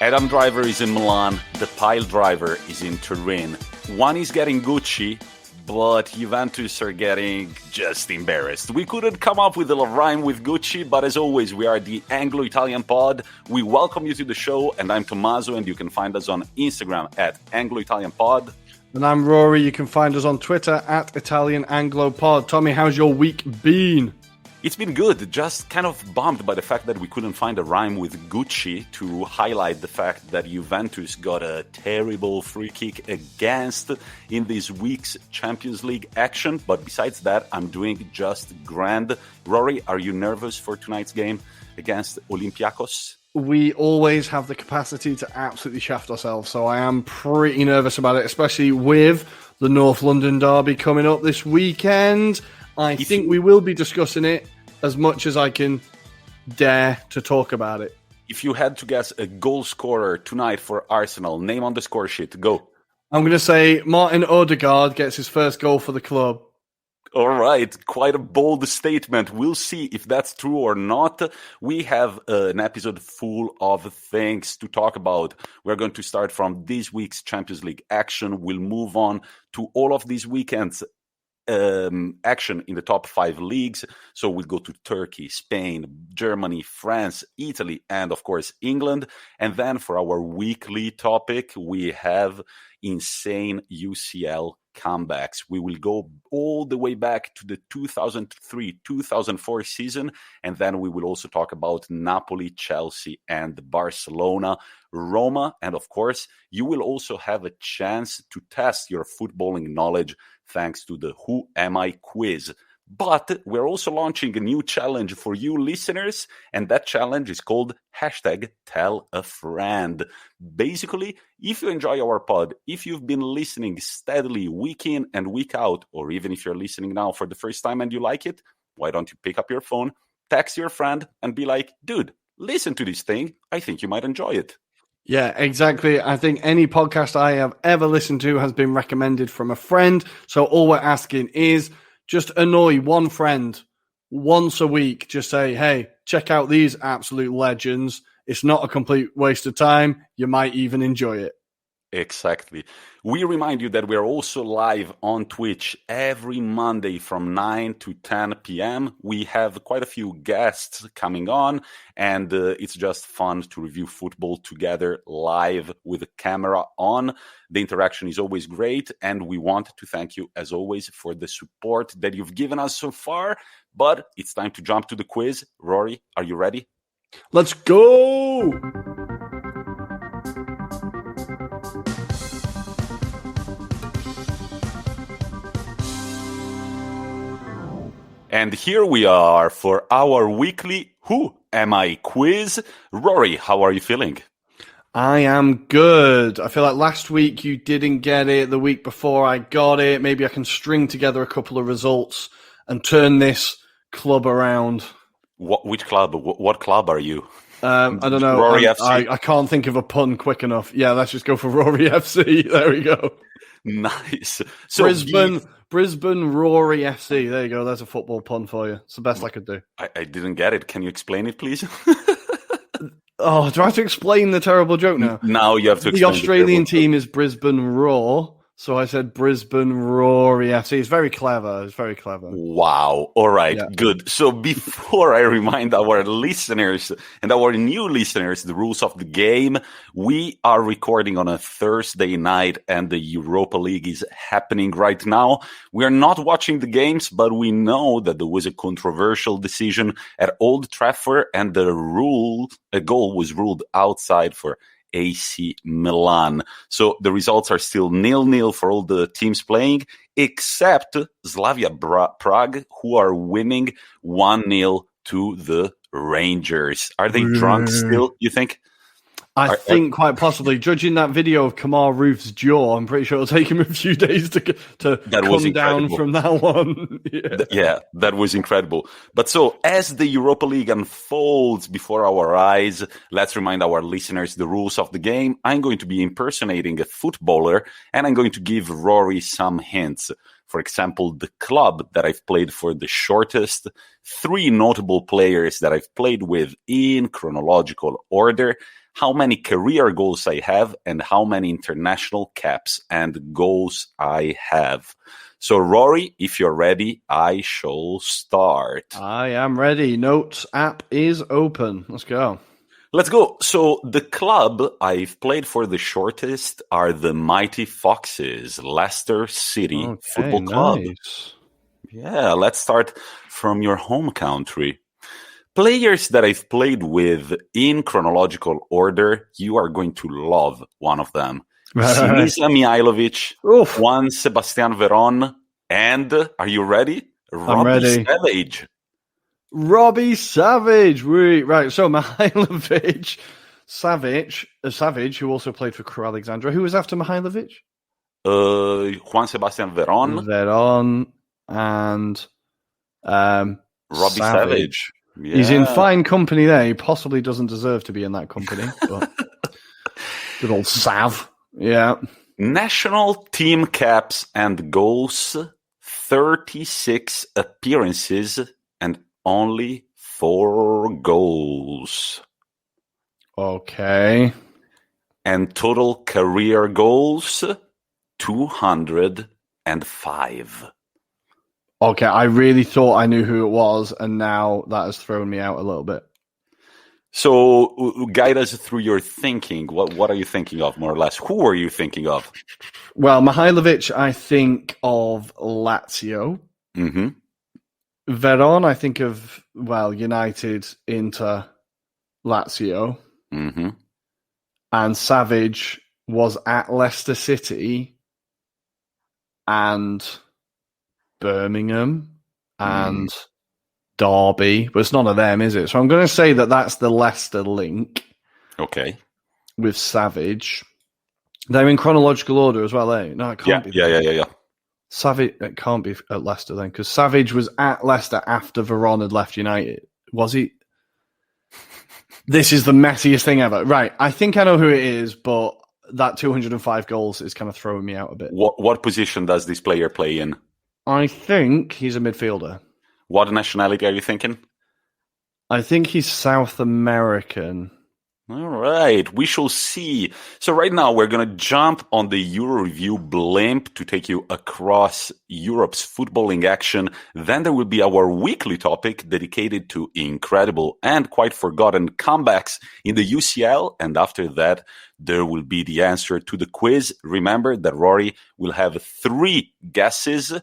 Adam Driver is in Milan, the pile driver is in Turin. One is getting Gucci, but Juventus are getting just embarrassed. We couldn't come up with a rhyme with Gucci, but as always, we are the Anglo-Italian pod. We welcome you to the show, and I'm Tommaso, and you can find us on Instagram at Anglo-Italian pod. And I'm Rory. You can find us on Twitter at Italian Anglo Pod. Tommy, how's your week been? It's been good, just kind of bummed by the fact that we couldn't find a rhyme with Gucci to highlight the fact that Juventus got a terrible free kick against in this week's Champions League action. But besides that, I'm doing just grand. Rory, are you nervous for tonight's game against Olympiacos? We always have the capacity to absolutely shaft ourselves, so I am pretty nervous about it, especially with the North London derby coming up this weekend. I think we will be discussing it as much as I can dare to talk about it. If you had to guess a goal scorer tonight for Arsenal, name on the score sheet, go. I'm going to say Martin Odegaard gets his first goal for the club. All right, quite a bold statement. We'll see if that's true or not. We have an episode full of things to talk about. We're going to start from this week's Champions League action. We'll move on to all of these weekends' action in the top 5 leagues. So we'll go to Turkey, Spain, Germany, France, Italy, and of course England. And then for our weekly topic, we have insane UCL comebacks. We will go all the way back to the 2003-2004 season, and then we will also talk about Napoli, Chelsea, and Barcelona, Roma, and of course, you will also have a chance to test your footballing knowledge thanks to the Who Am I quiz. But we're also launching a new challenge for you listeners, and that challenge is called #TellAFriend. Basically, if you enjoy our pod, if you've been listening steadily week in and week out, or even if you're listening now for the first time and you like it, why don't you pick up your phone, text your friend, and be like, dude, listen to this thing. I think you might enjoy it. Yeah, exactly. I think any podcast I have ever listened to has been recommended from a friend. So all we're asking is just annoy one friend once a week. Just say, hey, check out these absolute legends. It's not a complete waste of time. You might even enjoy it. Exactly. We remind you that we are also live on Twitch every Monday from 9 to 10 p.m. We have quite a few guests coming on, and it's just fun to review football together live with the camera on. The interaction is always great, and we want to thank you, as always, for the support that you've given us so far. But it's time to jump to the quiz. Rory, are you ready? Let's go! And here we are for our weekly Who Am I quiz. Rory, how are you feeling? I am good. I feel like last week you didn't get it. The week before I got it. Maybe I can string together a couple of results and turn this club around. Which club? What club are you? I don't know. Rory FC? I can't think of a pun quick enough. Yeah, let's just go for Rory FC. There we go. Nice. So Brisbane Rory FC. There you go. That's a football pun for you. It's the best I could do. I didn't get it. Can you explain it, please? Oh, do I have to explain the terrible joke now? Now you have to explain the Australian team is Brisbane Raw. So I said Brisbane Rory FC. It's very clever. It's very clever. Wow. All right. Yeah. Good. So before I remind our listeners and our new listeners the rules of the game, we are recording on a Thursday night and the Europa League is happening right now. We are not watching the games, but we know that there was a controversial decision at Old Trafford and a goal was ruled outside for AC Milan. So the results are still 0-0 for all the teams playing, except Slavia Prague, who are winning 1-0 to the Rangers. Are they drunk still, you think? I think quite possibly. Judging that video of Kamar Roof's jaw, I'm pretty sure it'll take him a few days to come down from that one. Yeah, that was incredible. But so, as the Europa League unfolds before our eyes, let's remind our listeners the rules of the game. I'm going to be impersonating a footballer, and I'm going to give Rory some hints. For example, the club that I've played for the shortest, 3 notable players that I've played with in chronological order, how many career goals I have, and how many international caps and goals I have. So, Rory, if you're ready, I shall start. I am ready. Notes app is open. Let's go. Let's go. So, the club I've played for the shortest are the Mighty Foxes, Leicester City Football Club. Nice. Yeah, let's start from your home country. Players that I've played with in chronological order, you are going to love one of them. Sinisa Mihajlovic, Juan Sebastian Veron, and, are you ready? Robbie Savage. Robbie Savage. Right, so Mihajlovic, Savage, who also played for Crew Alexandra. Who was after Mihajlovic? Juan Sebastian Veron and Robbie Savage. Yeah. He's in fine company there. He possibly doesn't deserve to be in that company. But good old Sav. Yeah. National team caps and goals, 36 appearances and only 4 goals. Okay. And total career goals, 205. Okay, I really thought I knew who it was, and now that has thrown me out a little bit. So, guide us through your thinking. What are you thinking of, more or less? Who are you thinking of? Well, Mihajlovic, I think of Lazio. Mm-hmm. Veron, I think of, United, Inter, Lazio. Mm-hmm. And Savage was at Leicester City and Birmingham and Derby, but it's none of them, is it? So I'm going to say that that's the Leicester link. Okay. With Savage. They're in chronological order as well, eh? No, it can't be. Yeah. Savage, it can't be at Leicester then, because Savage was at Leicester after Veron had left United. Was he? This is the messiest thing ever. Right, I think I know who it is, but that 205 goals is kind of throwing me out a bit. What position does this player play in? I think he's a midfielder. What nationality are you thinking? I think he's South American. All right, we shall see. So right now we're going to jump on the EuroReview blimp to take you across Europe's footballing action. Then there will be our weekly topic dedicated to incredible and quite forgotten comebacks in the UCL. And after that, there will be the answer to the quiz. Remember that Rory will have 3 guesses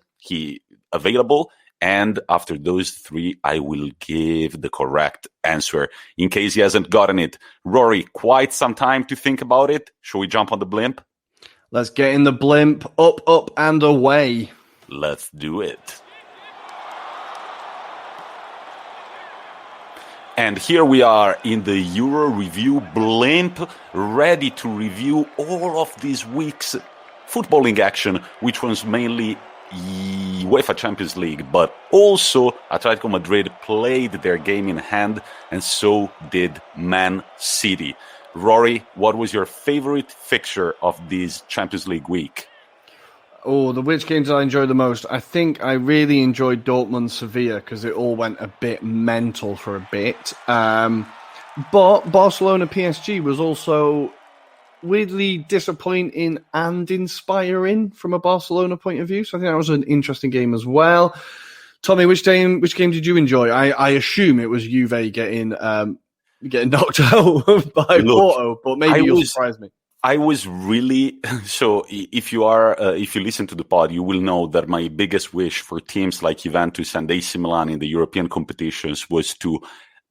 available. And after those 3, I will give the correct answer in case he hasn't gotten it. Rory, quite some time to think about it. Shall we jump on the blimp? Let's get in the blimp. Up, and away. Let's do it. And here we are in the EuroReview blimp, ready to review all of this week's footballing action, which was mainly UEFA Champions League, but also Atlético Madrid played their game in hand, and so did Man City. Rory, what was your favorite fixture of this Champions League week? Oh, which games did I enjoy the most? I think I really enjoyed Dortmund-Sevilla because it all went a bit mental for a bit. But Barcelona-PSG was also weirdly disappointing and inspiring from a Barcelona point of view. So I think that was an interesting game as well. Tommy, which game did you enjoy? I assume it was Juve getting knocked out by Porto, but maybe you'll surprise me. I was really so. If you listen to the pod, you will know that my biggest wish for teams like Juventus and AC Milan in the European competitions was to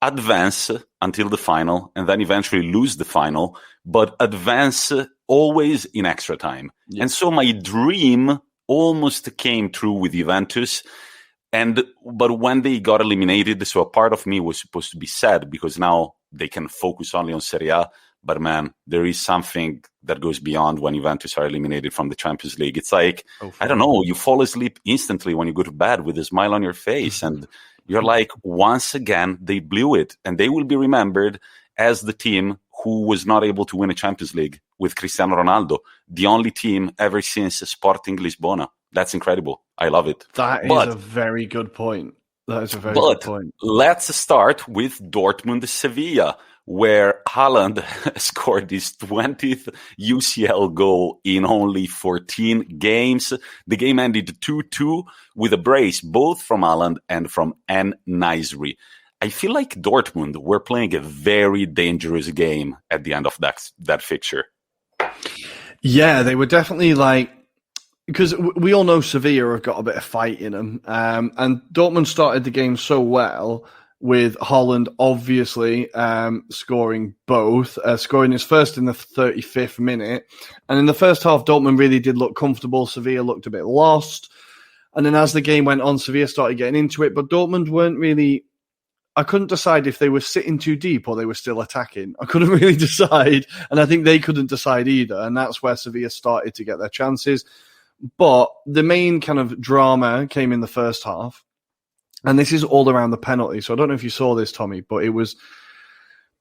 advance until the final and then eventually lose the final, but advance always in extra time. Yeah. And so my dream almost came true with Juventus. But when they got eliminated, so a part of me was supposed to be sad because now they can focus only on Serie A. But man, there is something that goes beyond when Juventus are eliminated from the Champions League. It's like, I don't know, you fall asleep instantly when you go to bed with a smile on your face. And you're like, once again, they blew it. And they will be remembered as the team who was not able to win a Champions League with Cristiano Ronaldo, the only team ever since Sporting Lisbona. That's incredible. I love it. That is a very good point. That is a very good point. Let's start with Dortmund-Sevilla, where Haaland scored his 20th UCL goal in only 14 games. The game ended 2-2 with a brace both from Haaland and from En-Nesyri. I feel like Dortmund were playing a very dangerous game at the end of that fixture. Yeah, they were definitely because we all know Sevilla have got a bit of fight in them. And Dortmund started the game so well with Haaland obviously scoring both, scoring his first in the 35th minute. And in the first half, Dortmund really did look comfortable. Sevilla looked a bit lost. And then as the game went on, Sevilla started getting into it. But Dortmund weren't really... I couldn't decide if they were sitting too deep or they were still attacking. I couldn't really decide. And I think they couldn't decide either. And that's where Sevilla started to get their chances. But the main kind of drama came in the first half. And this is all around the penalty. So I don't know if you saw this, Tommy, but it was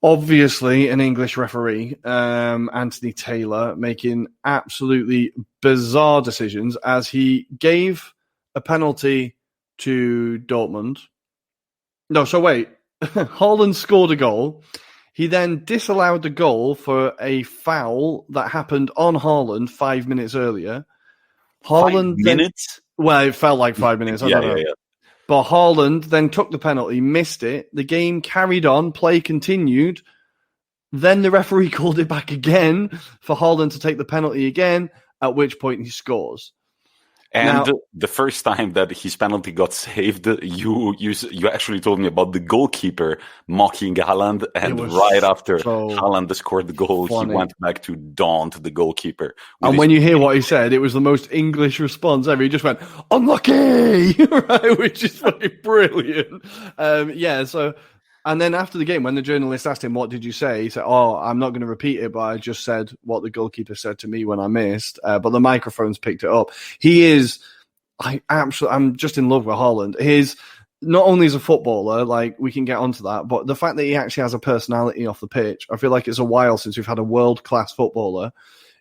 obviously an English referee, Anthony Taylor, making absolutely bizarre decisions as he gave a penalty to Dortmund. No, so wait. Haaland scored a goal. He then disallowed the goal for a foul that happened on Haaland 5 minutes earlier. Haaland 5 minutes? Well, it felt like 5 minutes. I don't know. Yeah. But Haaland then took the penalty, missed it. The game carried on. Play continued. Then the referee called it back again for Haaland to take the penalty again, at which point he scores. And now, the first time that his penalty got saved, you actually told me about the goalkeeper mocking Haaland, and right after Haaland scored the goal, funny. He went back to daunt the goalkeeper. And when you hear what he said, it was the most English response ever. He just went, "Unlucky!" right? Which is fucking brilliant. And then after the game, when the journalist asked him, "What did you say?" he said, "Oh, I'm not going to repeat it, but I just said what the goalkeeper said to me when I missed." But the microphones picked it up. I'm just in love with Haaland. Not only as a footballer, we can get onto that, but the fact that he actually has a personality off the pitch. I feel like it's a while since we've had a world-class footballer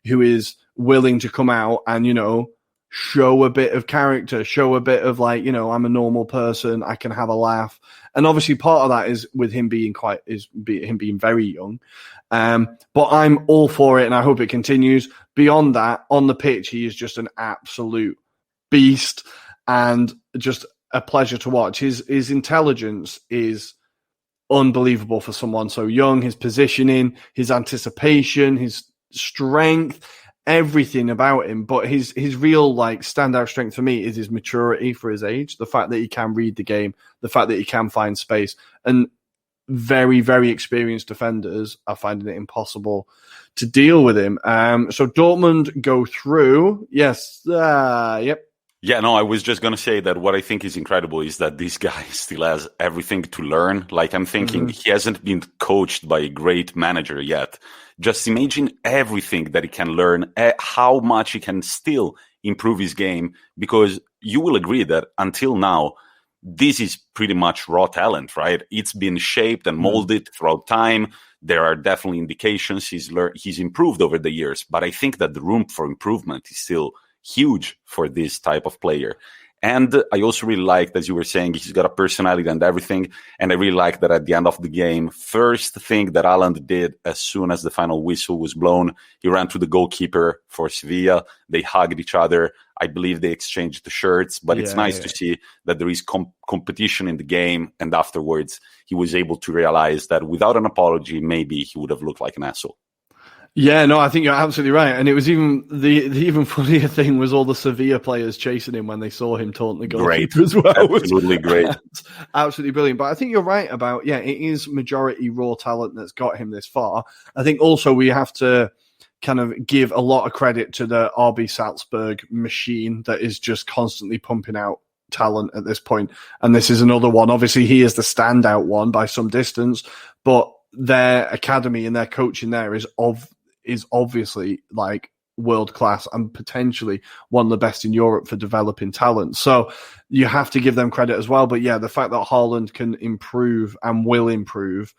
who is willing to come out and, show a bit of character, show a bit of I'm a normal person, I can have a laugh. And obviously part of that is with him being him being very young. But I'm all for it and I hope it continues. Beyond that, on the pitch, he is just an absolute beast and just a pleasure to watch. His intelligence is unbelievable for someone so young, his positioning, his anticipation, his strength, everything about him. But his real standout strength for me is his maturity for his age, the fact that he can read the game, the fact that he can find space. And very, very experienced defenders are finding it impossible to deal with him. So Dortmund go through. Yes. Yep. Yeah, no, I was just going to say that what I think is incredible is that this guy still has everything to learn. I'm thinking he hasn't been coached by a great manager yet. Just imagine everything that he can learn, how much he can still improve his game, because you will agree that until now, this is pretty much raw talent, right? It's been shaped and molded throughout time. There are definitely indications he's improved over the years, but I think that the room for improvement is still huge for this type of player. And I also really liked, as you were saying, he's got a personality and everything. And I really liked that at the end of the game, first thing that Haaland did as soon as the final whistle was blown, he ran to the goalkeeper for Sevilla. They hugged each other. I believe they exchanged the shirts, but it's nice to see that there is competition in the game. And afterwards, he was able to realize that without an apology, maybe he would have looked like an asshole. Yeah, no, I think you're absolutely right. And it was even the even funnier thing was all the Sevilla players chasing him when they saw him taunt the goalkeeper as well. Absolutely great. Absolutely brilliant. But I think you're right about, it is majority raw talent that's got him this far. I think also we have to kind of give a lot of credit to the RB Salzburg machine that is just constantly pumping out talent at this point. And this is another one. Obviously, he is the standout one by some distance, but their academy and their coaching there is obviously world class and potentially one of the best in Europe for developing talent. So you have to give them credit as well. But the fact that Haaland can improve and will improve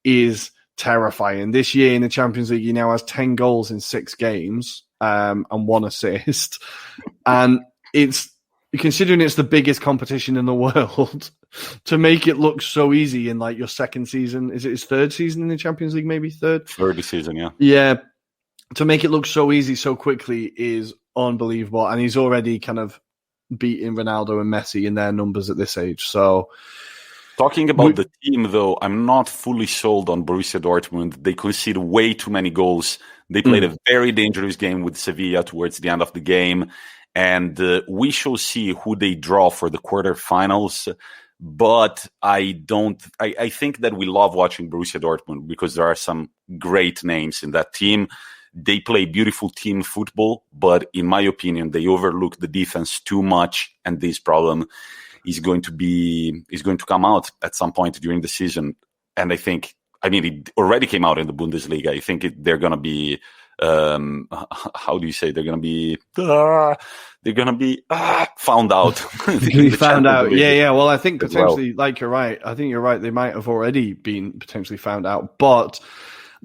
is terrifying. This year in the Champions League, he now has 10 goals in 6 games and 1 assist. And it's considering it's the biggest competition in the world to make it look so easy in like your second season. Is it his third season in the Champions League? Maybe third season. Yeah. Yeah. To make it look so easy so quickly is unbelievable. And he's already kind of beating Ronaldo and Messi in their numbers at this age. So talking about the team, though, I'm not fully sold on Borussia Dortmund. They conceded way too many goals. They played a very dangerous game with Sevilla towards the end of the game. And we shall see who they draw for the quarterfinals. But I think that we love watching Borussia Dortmund because there are some great names in that team. They play beautiful team football, but in my opinion, they overlook the defense too much, and this problem is going to come out at some point during the season. And it already came out in the Bundesliga. I think they're going to be how do you say they're going to be found out. Found out. Yeah. Well, I think potentially, like you're right. I think you're right. They might have already been potentially found out, but.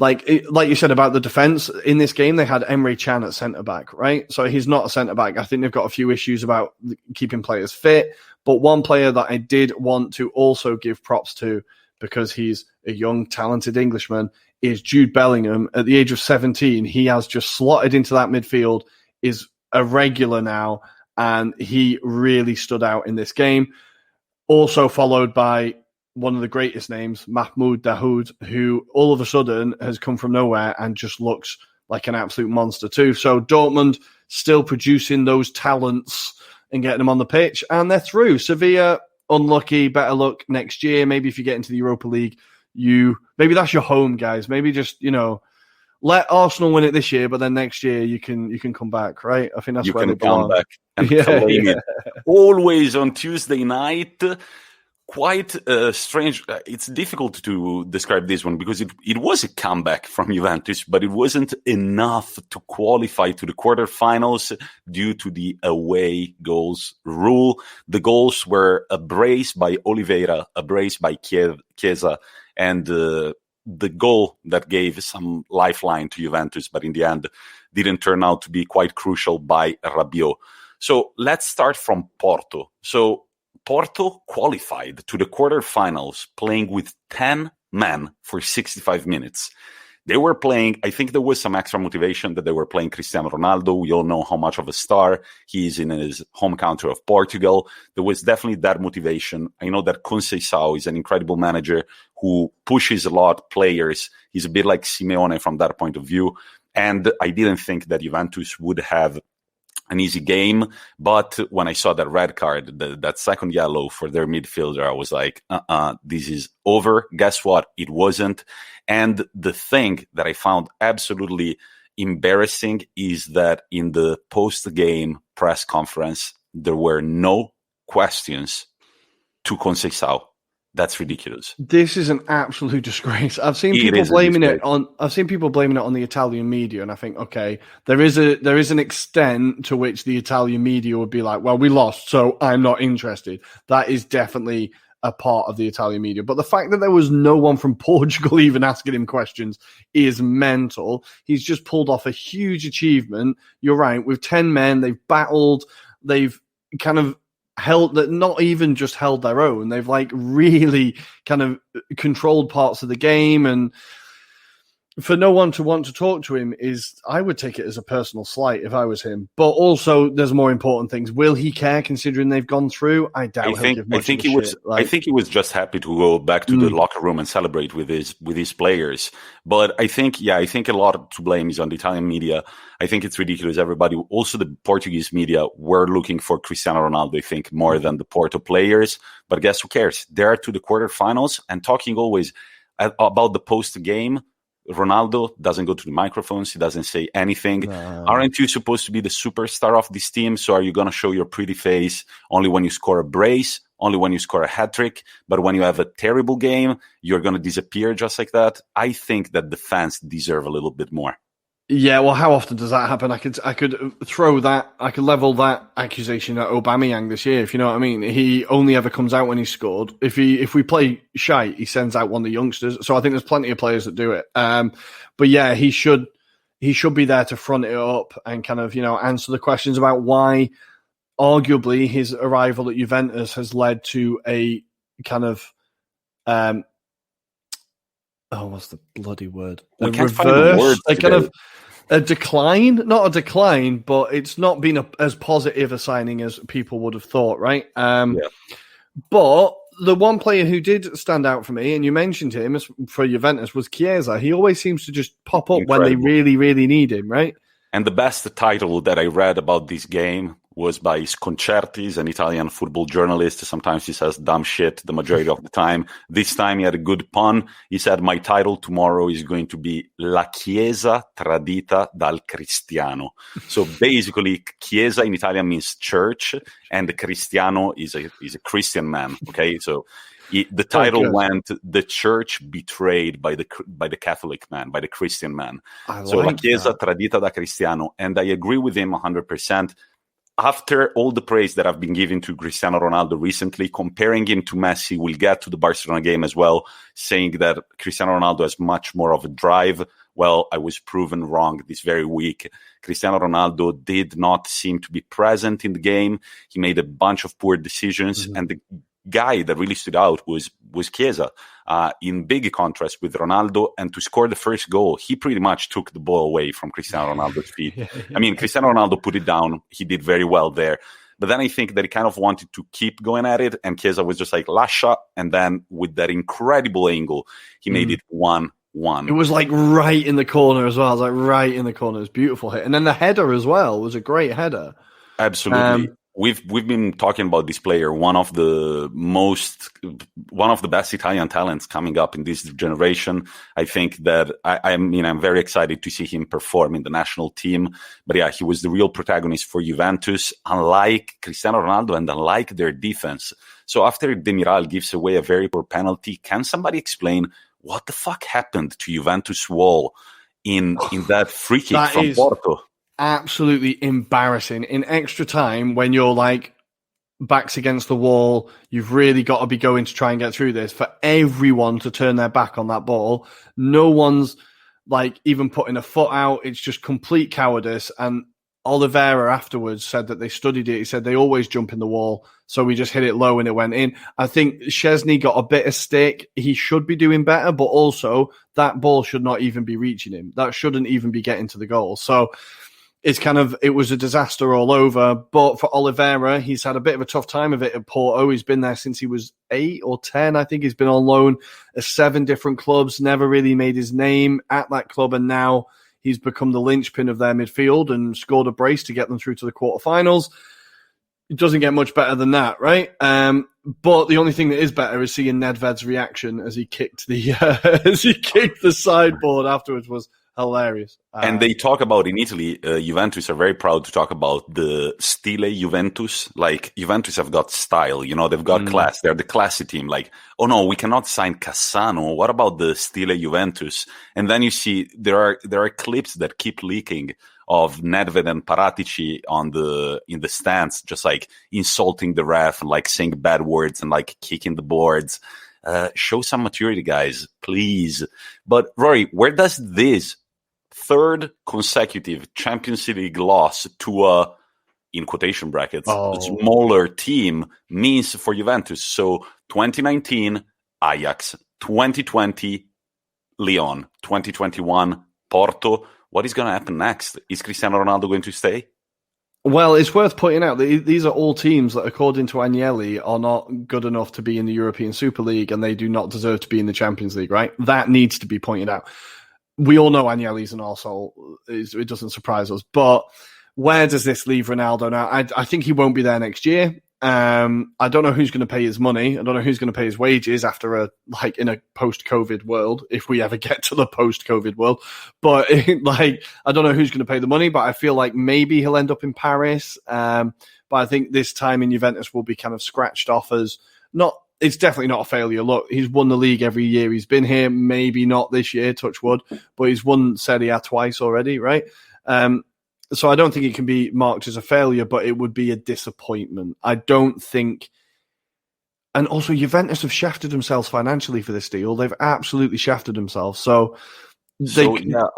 Like you said about the defense in this game, they had Emre Can at centre back, right? So he's not a centre back. I think they've got a few issues about keeping players fit. But one player that I did want to also give props to, because he's a young, talented Englishman, is Jude Bellingham. At the age of 17, he has just slotted into that midfield, is a regular now, and he really stood out in this game. Also followed by one of the greatest names, Mahmoud Dahoud, who all of a sudden has come from nowhere and just looks like an absolute monster too. So Dortmund still producing those talents and getting them on the pitch, and they're through. Sevilla, unlucky, better luck next year. Maybe if you get into the Europa League, maybe that's your home, guys. Maybe just, let Arsenal win it this year, but then next year you can come back, right? I think that's where they belong. Come back and claim it. Always on Tuesday night. Quite strange. It's difficult to describe this one because it was a comeback from Juventus, but it wasn't enough to qualify to the quarterfinals due to the away goals rule. The goals were a brace by Oliveira, a brace by Chiesa, and the goal that gave some lifeline to Juventus, but in the end didn't turn out to be quite crucial, by Rabiot. So let's start from Porto. So Porto qualified to the quarterfinals playing with 10 men for 65 minutes. They were playing, I think there was some extra motivation that they were playing Cristiano Ronaldo. We all know how much of a star he is in his home country of Portugal. There was definitely that motivation. I know that Conceição is an incredible manager who pushes a lot players. He's a bit like Simeone from that point of view. And I didn't think that Juventus would have an easy game, but when I saw that red card, that second yellow for their midfielder, I was like, this is over. Guess what? It wasn't. And the thing that I found absolutely embarrassing is that in the post-game press conference, there were no questions to Conceição. That's ridiculous. This is an absolute disgrace. I've seen people blaming it on the Italian media, and I think, okay, there is an extent to which the Italian media would be like, well, we lost, so I'm not interested. That is definitely a part of the Italian media. But the fact that there was no one from Portugal even asking him questions is mental. He's just pulled off a huge achievement. You're right. With 10 men, they've battled, they've kind of not even just held their own. They've like really kind of controlled parts of the game, and for no one to want to talk to him I would take it as a personal slight if I was him. But also, there's more important things. Will he care considering they've gone through? I doubt. I think he was just happy to go back to the locker room and celebrate with his players. But I think a lot to blame is on the Italian media. I think it's ridiculous. Everybody, also the Portuguese media, were looking for Cristiano Ronaldo, I think, more than the Porto players. But guess who cares? They're to the quarterfinals, and talking always about the post-game, Ronaldo doesn't go to the microphones. He doesn't say anything. No. Aren't you supposed to be the superstar of this team? So are you going to show your pretty face only when you score a brace, only when you score a hat-trick? But when you have a terrible game, you're going to disappear just like that? I think that the fans deserve a little bit more. Yeah, well, how often does that happen? I could level that accusation at Aubameyang this year, if you know what I mean. He only ever comes out when he's scored. If we play shite, he sends out one of the youngsters. So I think there's plenty of players that do it. But yeah, he should be there to front it up and kind of, answer the questions about why arguably his arrival at Juventus has led to a kind of what's the bloody word? We can't find the words a kind today. of a decline, not a decline, but it's not been as positive a signing as people would have thought, right? But the one player who did stand out for me, and you mentioned him for Juventus, was Chiesa. He always seems to just pop up when they really, really need him, right? And the best title that I read about this game was by Sconcerti, an Italian football journalist. Sometimes he says dumb shit the majority of the time. This time he had a good pun. He said, my title tomorrow is going to be La Chiesa tradita dal Cristiano. So basically, Chiesa in Italian means church, and Cristiano is a Christian man. Okay, so the title went "The Church Betrayed by the Catholic Man, by the Christian man." So La Chiesa tradita da Cristiano, and I agree with him 100%. After all the praise that I've been giving to Cristiano Ronaldo recently, comparing him to Messi, we'll get to the Barcelona game as well, saying that Cristiano Ronaldo has much more of a drive. Well, I was proven wrong this very week. Cristiano Ronaldo did not seem to be present in the game. He made a bunch of poor decisions, and the guy that really stood out was Chiesa, in big contrast with Ronaldo. And to score the first goal, he pretty much took the ball away from Cristiano Ronaldo's feet. I mean, Cristiano Ronaldo put it down. He did very well there. But then I think that he kind of wanted to keep going at it, and Chiesa was just like, lascia, and then with that incredible angle, he made it 1-1. It was like right in the corner as well. It was like right in the corner. It was a beautiful hit. And then the header as well was a great header. Absolutely. We've been talking about this player, one of the best Italian talents coming up in this generation. I think that I'm very excited to see him perform in the national team. But yeah, he was the real protagonist for Juventus, unlike Cristiano Ronaldo and unlike their defense. So after Demiral gives away a very poor penalty, can somebody explain what the fuck happened to Juventus wall in that free kick from Porto? Absolutely embarrassing. In extra time, when you're like backs against the wall, you've really got to be going to try and get through this. For everyone to turn their back on that ball, no one's like even putting a foot out. It's just complete cowardice. And Oliveira afterwards said that they studied it. He said they always jump in the wall, so we just hit it low and it went in. I think Szczesny got a bit of stick. He should be doing better, but also that ball should not even be reaching him. That shouldn't even be getting to the goal. So it was a disaster all over. But for Oliveira, he's had a bit of a tough time of it at Porto. He's been there since he was 8 or 10. I think he's been on loan at 7 different clubs, never really made his name at that club. And now he's become the linchpin of their midfield and scored a brace to get them through to the quarterfinals. It doesn't get much better than that, right? But the only thing that is better is seeing Nedved's reaction as he kicked the sideboard afterwards was hilarious. And they talk about, in Italy, Juventus are very proud to talk about the stile Juventus. Like, Juventus have got style, they've got class. They're the classy team. Like, oh no, we cannot sign Cassano. What about the stile Juventus? And then you see there are clips that keep leaking of Nedved and Paratici in the stands, just like insulting the ref and like saying bad words and like kicking the boards. Show some maturity, guys, please. But Rory, where does this third consecutive Champions League loss to a, in quotation brackets, smaller team means for Juventus? So 2019, Ajax, 2020, Lyon, 2021, Porto. What is going to happen next? Is Cristiano Ronaldo going to stay? Well, it's worth pointing out that these are all teams that, according to Agnelli, are not good enough to be in the European Super League, and they do not deserve to be in the Champions League, right? That needs to be pointed out. We all know Agnelli's an arsehole. It doesn't surprise us. But where does this leave Ronaldo now? I think he won't be there next year. I don't know who's going to pay his money. I don't know who's going to pay his wages after in a post-COVID world, if we ever get to the post-COVID world. But I don't know who's going to pay the money, but I feel like maybe he'll end up in Paris. But I think this time in Juventus will be kind of scratched off as it's definitely not a failure. Look, he's won the league every year he's been here. Maybe not this year, touch wood, but he's won Serie A twice already, right? So I don't think it can be marked as a failure, but it would be a disappointment. I don't think... And also, Juventus have shafted themselves financially for this deal. They've absolutely shafted themselves. So So yeah,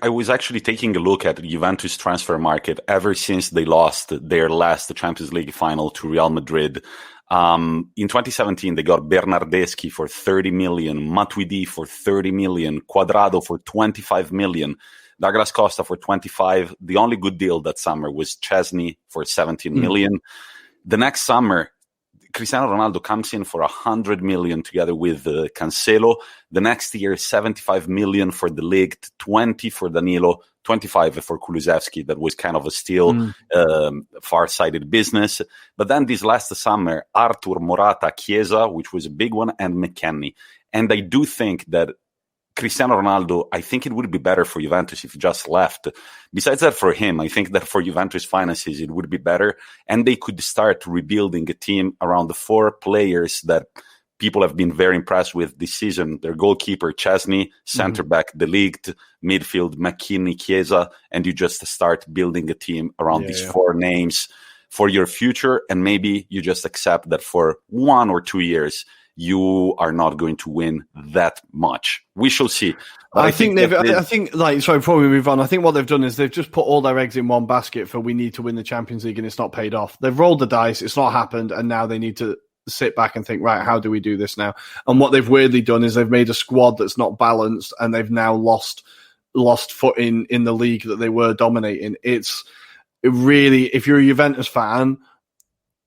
I was actually taking a look at the Juventus transfer market ever since they lost their last Champions League final to Real Madrid. In 2017, they got Bernardeschi for 30 million, Matuidi for 30 million, Cuadrado for 25 million, Douglas Costa for 25. The only good deal that summer was Chesney for 17 million. The next summer, Cristiano Ronaldo comes in for 100 million together with Cancelo. The next year, 75 million for the Ligt, 20 for Danilo, 25 for Kulusevski. That was kind of a still far-sighted business. But then this last summer, Arthur, Morata, Chiesa, which was a big one, and McKennie. And I do think that Cristiano Ronaldo, I think it would be better for Juventus if he just left. Besides that, for him, I think that for Juventus finances, it would be better. And they could start rebuilding a team around the 4 players that people have been very impressed with this season. Their goalkeeper, Chesney, center back, De Ligt, midfield, McKennie, Chiesa, and you just start building a team around these 4 names for your future. And maybe you just accept that for 1 or 2 years, you are not going to win that much. We shall see. I think sorry, before we move on, I think what they've done is they've just put all their eggs in one basket for we need to win the Champions League and it's not paid off. They've rolled the dice, it's not happened, and now they need to sit back and think, right, how do we do this now? And what they've weirdly done is they've made a squad that's not balanced and they've now lost footing in the league that they were dominating. It's really, if you're a Juventus fan,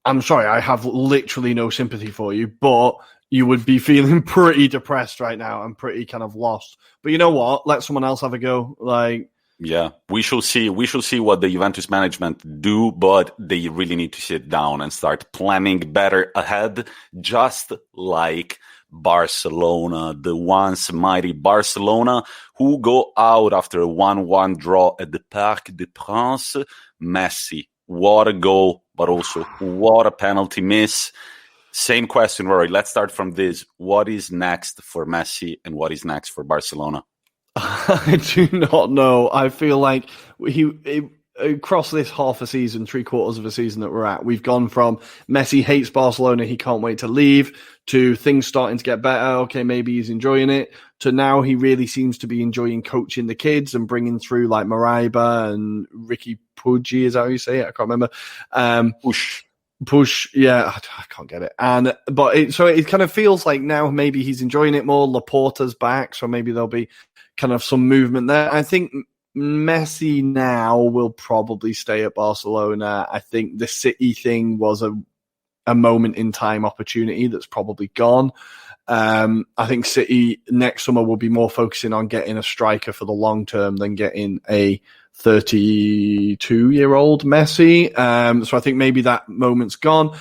I'm sorry, I have literally no sympathy for you, but you would be feeling pretty depressed right now and pretty kind of lost. But you know what? Let someone else have a go. Yeah, we shall see. We shall see what the Juventus management do, but they really need to sit down and start planning better ahead, just like Barcelona, the once mighty Barcelona, who go out after a 1-1 draw at the Parc des Princes. Messi, what a goal, but also what a penalty miss. Same question, Rory. Let's start from this. What is next for Messi and what is next for Barcelona? I do not know. I feel like across this half a season, 3/4 of a season that we're at, we've gone from Messi hates Barcelona, he can't wait to leave, to things starting to get better. Okay, maybe he's enjoying it, to now he really seems to be enjoying coaching the kids and bringing through like Maraiba and Ricky Puggi, is that how you say it? I can't remember. Push, yeah, I can't get it. But it kind of feels like now maybe he's enjoying it more. Laporta's back, so maybe there'll be kind of some movement there. I think Messi now will probably stay at Barcelona. I think the City thing was a moment in time opportunity that's probably gone. I think City next summer will be more focusing on getting a striker for the long term than getting a 32-year-old Messi. So I think maybe that moment's gone.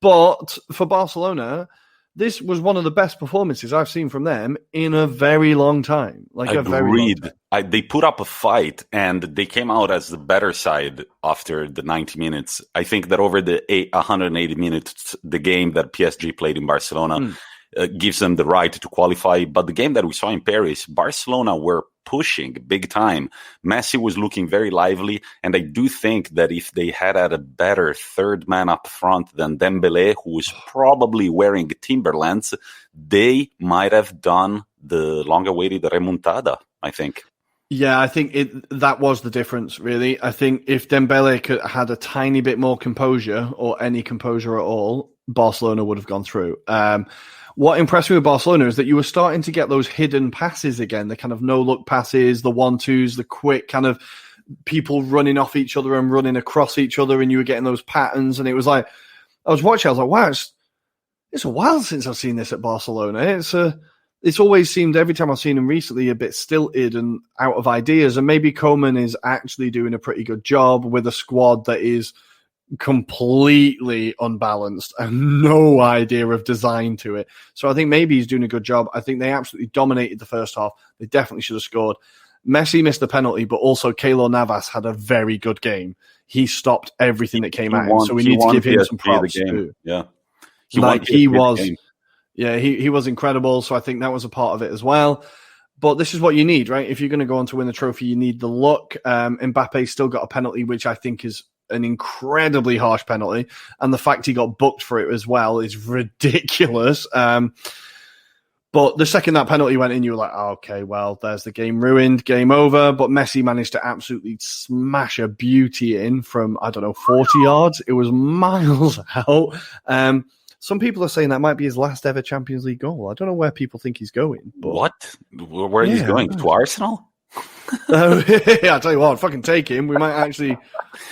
But for Barcelona, this was one of the best performances I've seen from them in a very long time. Agreed. They put up a fight and they came out as the better side after the 90 minutes. I think that over the 180 minutes, the game that PSG played in Barcelona gives them the right to qualify. But the game that we saw in Paris, Barcelona were pushing big time. Messi was looking very lively, and I do think that if they had a better third man up front than Dembele, who was probably wearing Timberlands, they might have done the long-awaited remontada, I think. Yeah, I think that was the difference, really. I think if Dembele had a tiny bit more composure, or any composure at all, Barcelona would have gone through. What impressed me with Barcelona is that you were starting to get those hidden passes again, the kind of no-look passes, the 1-2s, the quick kind of people running off each other and running across each other, and you were getting those patterns. And it was like, I was watching, I was like, wow, it's a while since I've seen this at Barcelona. It's always seemed, every time I've seen him recently, a bit stilted and out of ideas. And maybe Koeman is actually doing a pretty good job with a squad that is completely unbalanced and no idea of design to it. So I think maybe he's doing a good job. I think they absolutely dominated the first half. They definitely should have scored. Messi missed the penalty, but also Keylor Navas had a very good game. He stopped everything that came at him. So we need to give him some props too. Yeah. He was incredible. So I think that was a part of it as well. But this is what you need, right? If you're going to go on to win the trophy, you need the luck. Mbappe still got a penalty, which I think is an incredibly harsh penalty, and the fact he got booked for it as well is ridiculous. But the second that penalty went in, you were like, oh, okay, well, there's the game ruined, game over. But Messi managed to absolutely smash a beauty in from, 40 yards. It was miles out. Some people are saying that might be his last ever Champions League goal. I don't know where people think he's going. But what? Where he's going? To Arsenal? I tell you what, fucking take him. We might actually.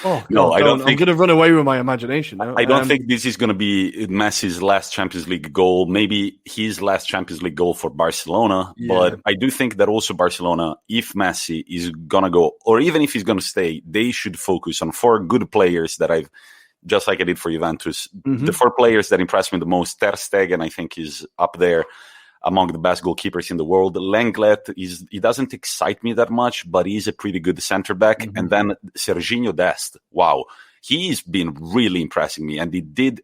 Oh God, no, I don't think. I'm going to run away with my imagination. I don't think this is going to be Messi's last Champions League goal. Maybe his last Champions League goal for Barcelona. Yeah. But I do think that also Barcelona, if Messi is going to go, or even if he's going to stay, they should focus on 4 good players that I've. Just like I did for Juventus, the 4 players that impressed me the most, Ter Stegen, I think, is up there among the best goalkeepers in the world. Lenglet, he doesn't excite me that much, but he's a pretty good center back. And then Serginho Dest, wow, he's been really impressing me. And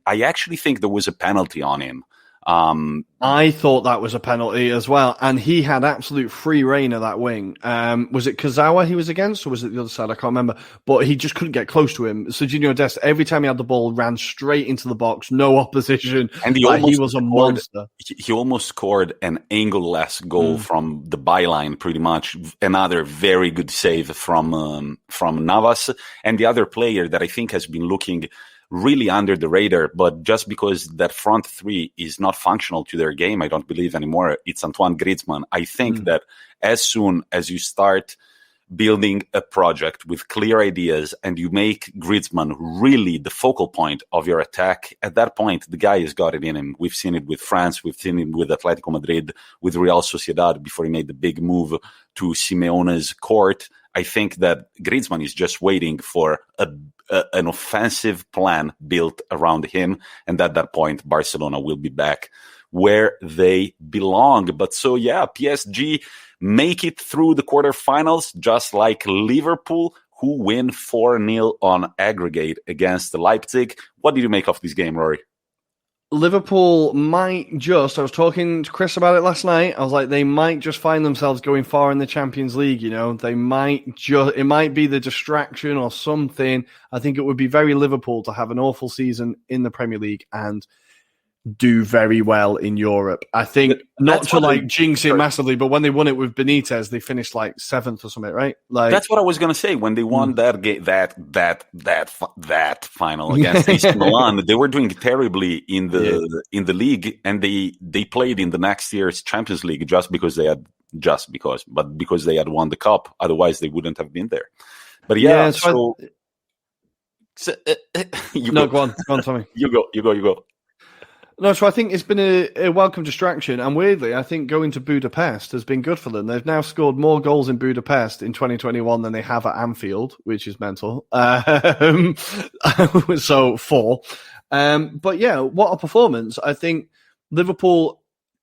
I actually think there was a penalty on him. I thought that was a penalty as well, and he had absolute free reign of that wing. Was it Kazawa he was against, or was it the other side? I can't remember, but he just couldn't get close to him. Serginho Dest, every time he had the ball, ran straight into the box, no opposition, and he was a monster. He almost scored an angle-less goal from the byline, pretty much. Another very good save from Navas, and the other player that I think has been looking really under the radar, but just because that front 3 is not functional to their game, I don't believe anymore. It's Antoine Griezmann. I think that as soon as you start building a project with clear ideas and you make Griezmann really the focal point of your attack, at that point, the guy has got it in him. We've seen it with France. We've seen it with Atlético Madrid, with Real Sociedad before he made the big move to Simeone's court. I think that Griezmann is just waiting for an offensive plan built around him. And at that point, Barcelona will be back where they belong. But so, yeah, PSG make it through the quarterfinals, just like Liverpool, who win 4-0 on aggregate against Leipzig. What did you make of this game, Rory? Liverpool might just, I was talking to Chris about it last night, I was like, they might just find themselves going far in the Champions League, They might just, it might be the distraction or something. I think it would be very Liverpool to have an awful season in the Premier League and do very well in Europe. I think not to jinx it massively, but when they won it with Benitez, they finished 7th or something, right? That's what I was going to say. When they won that game, that final against AC Milan, they were doing terribly in the league, and they played in the next year's Champions League because they had won the cup. Otherwise, they wouldn't have been there. But go on, Tommy. You go. No, so I think it's been a welcome distraction. And weirdly, I think going to Budapest has been good for them. They've now scored more goals in Budapest in 2021 than they have at Anfield, which is mental. So 4. But yeah, what a performance. I think Liverpool,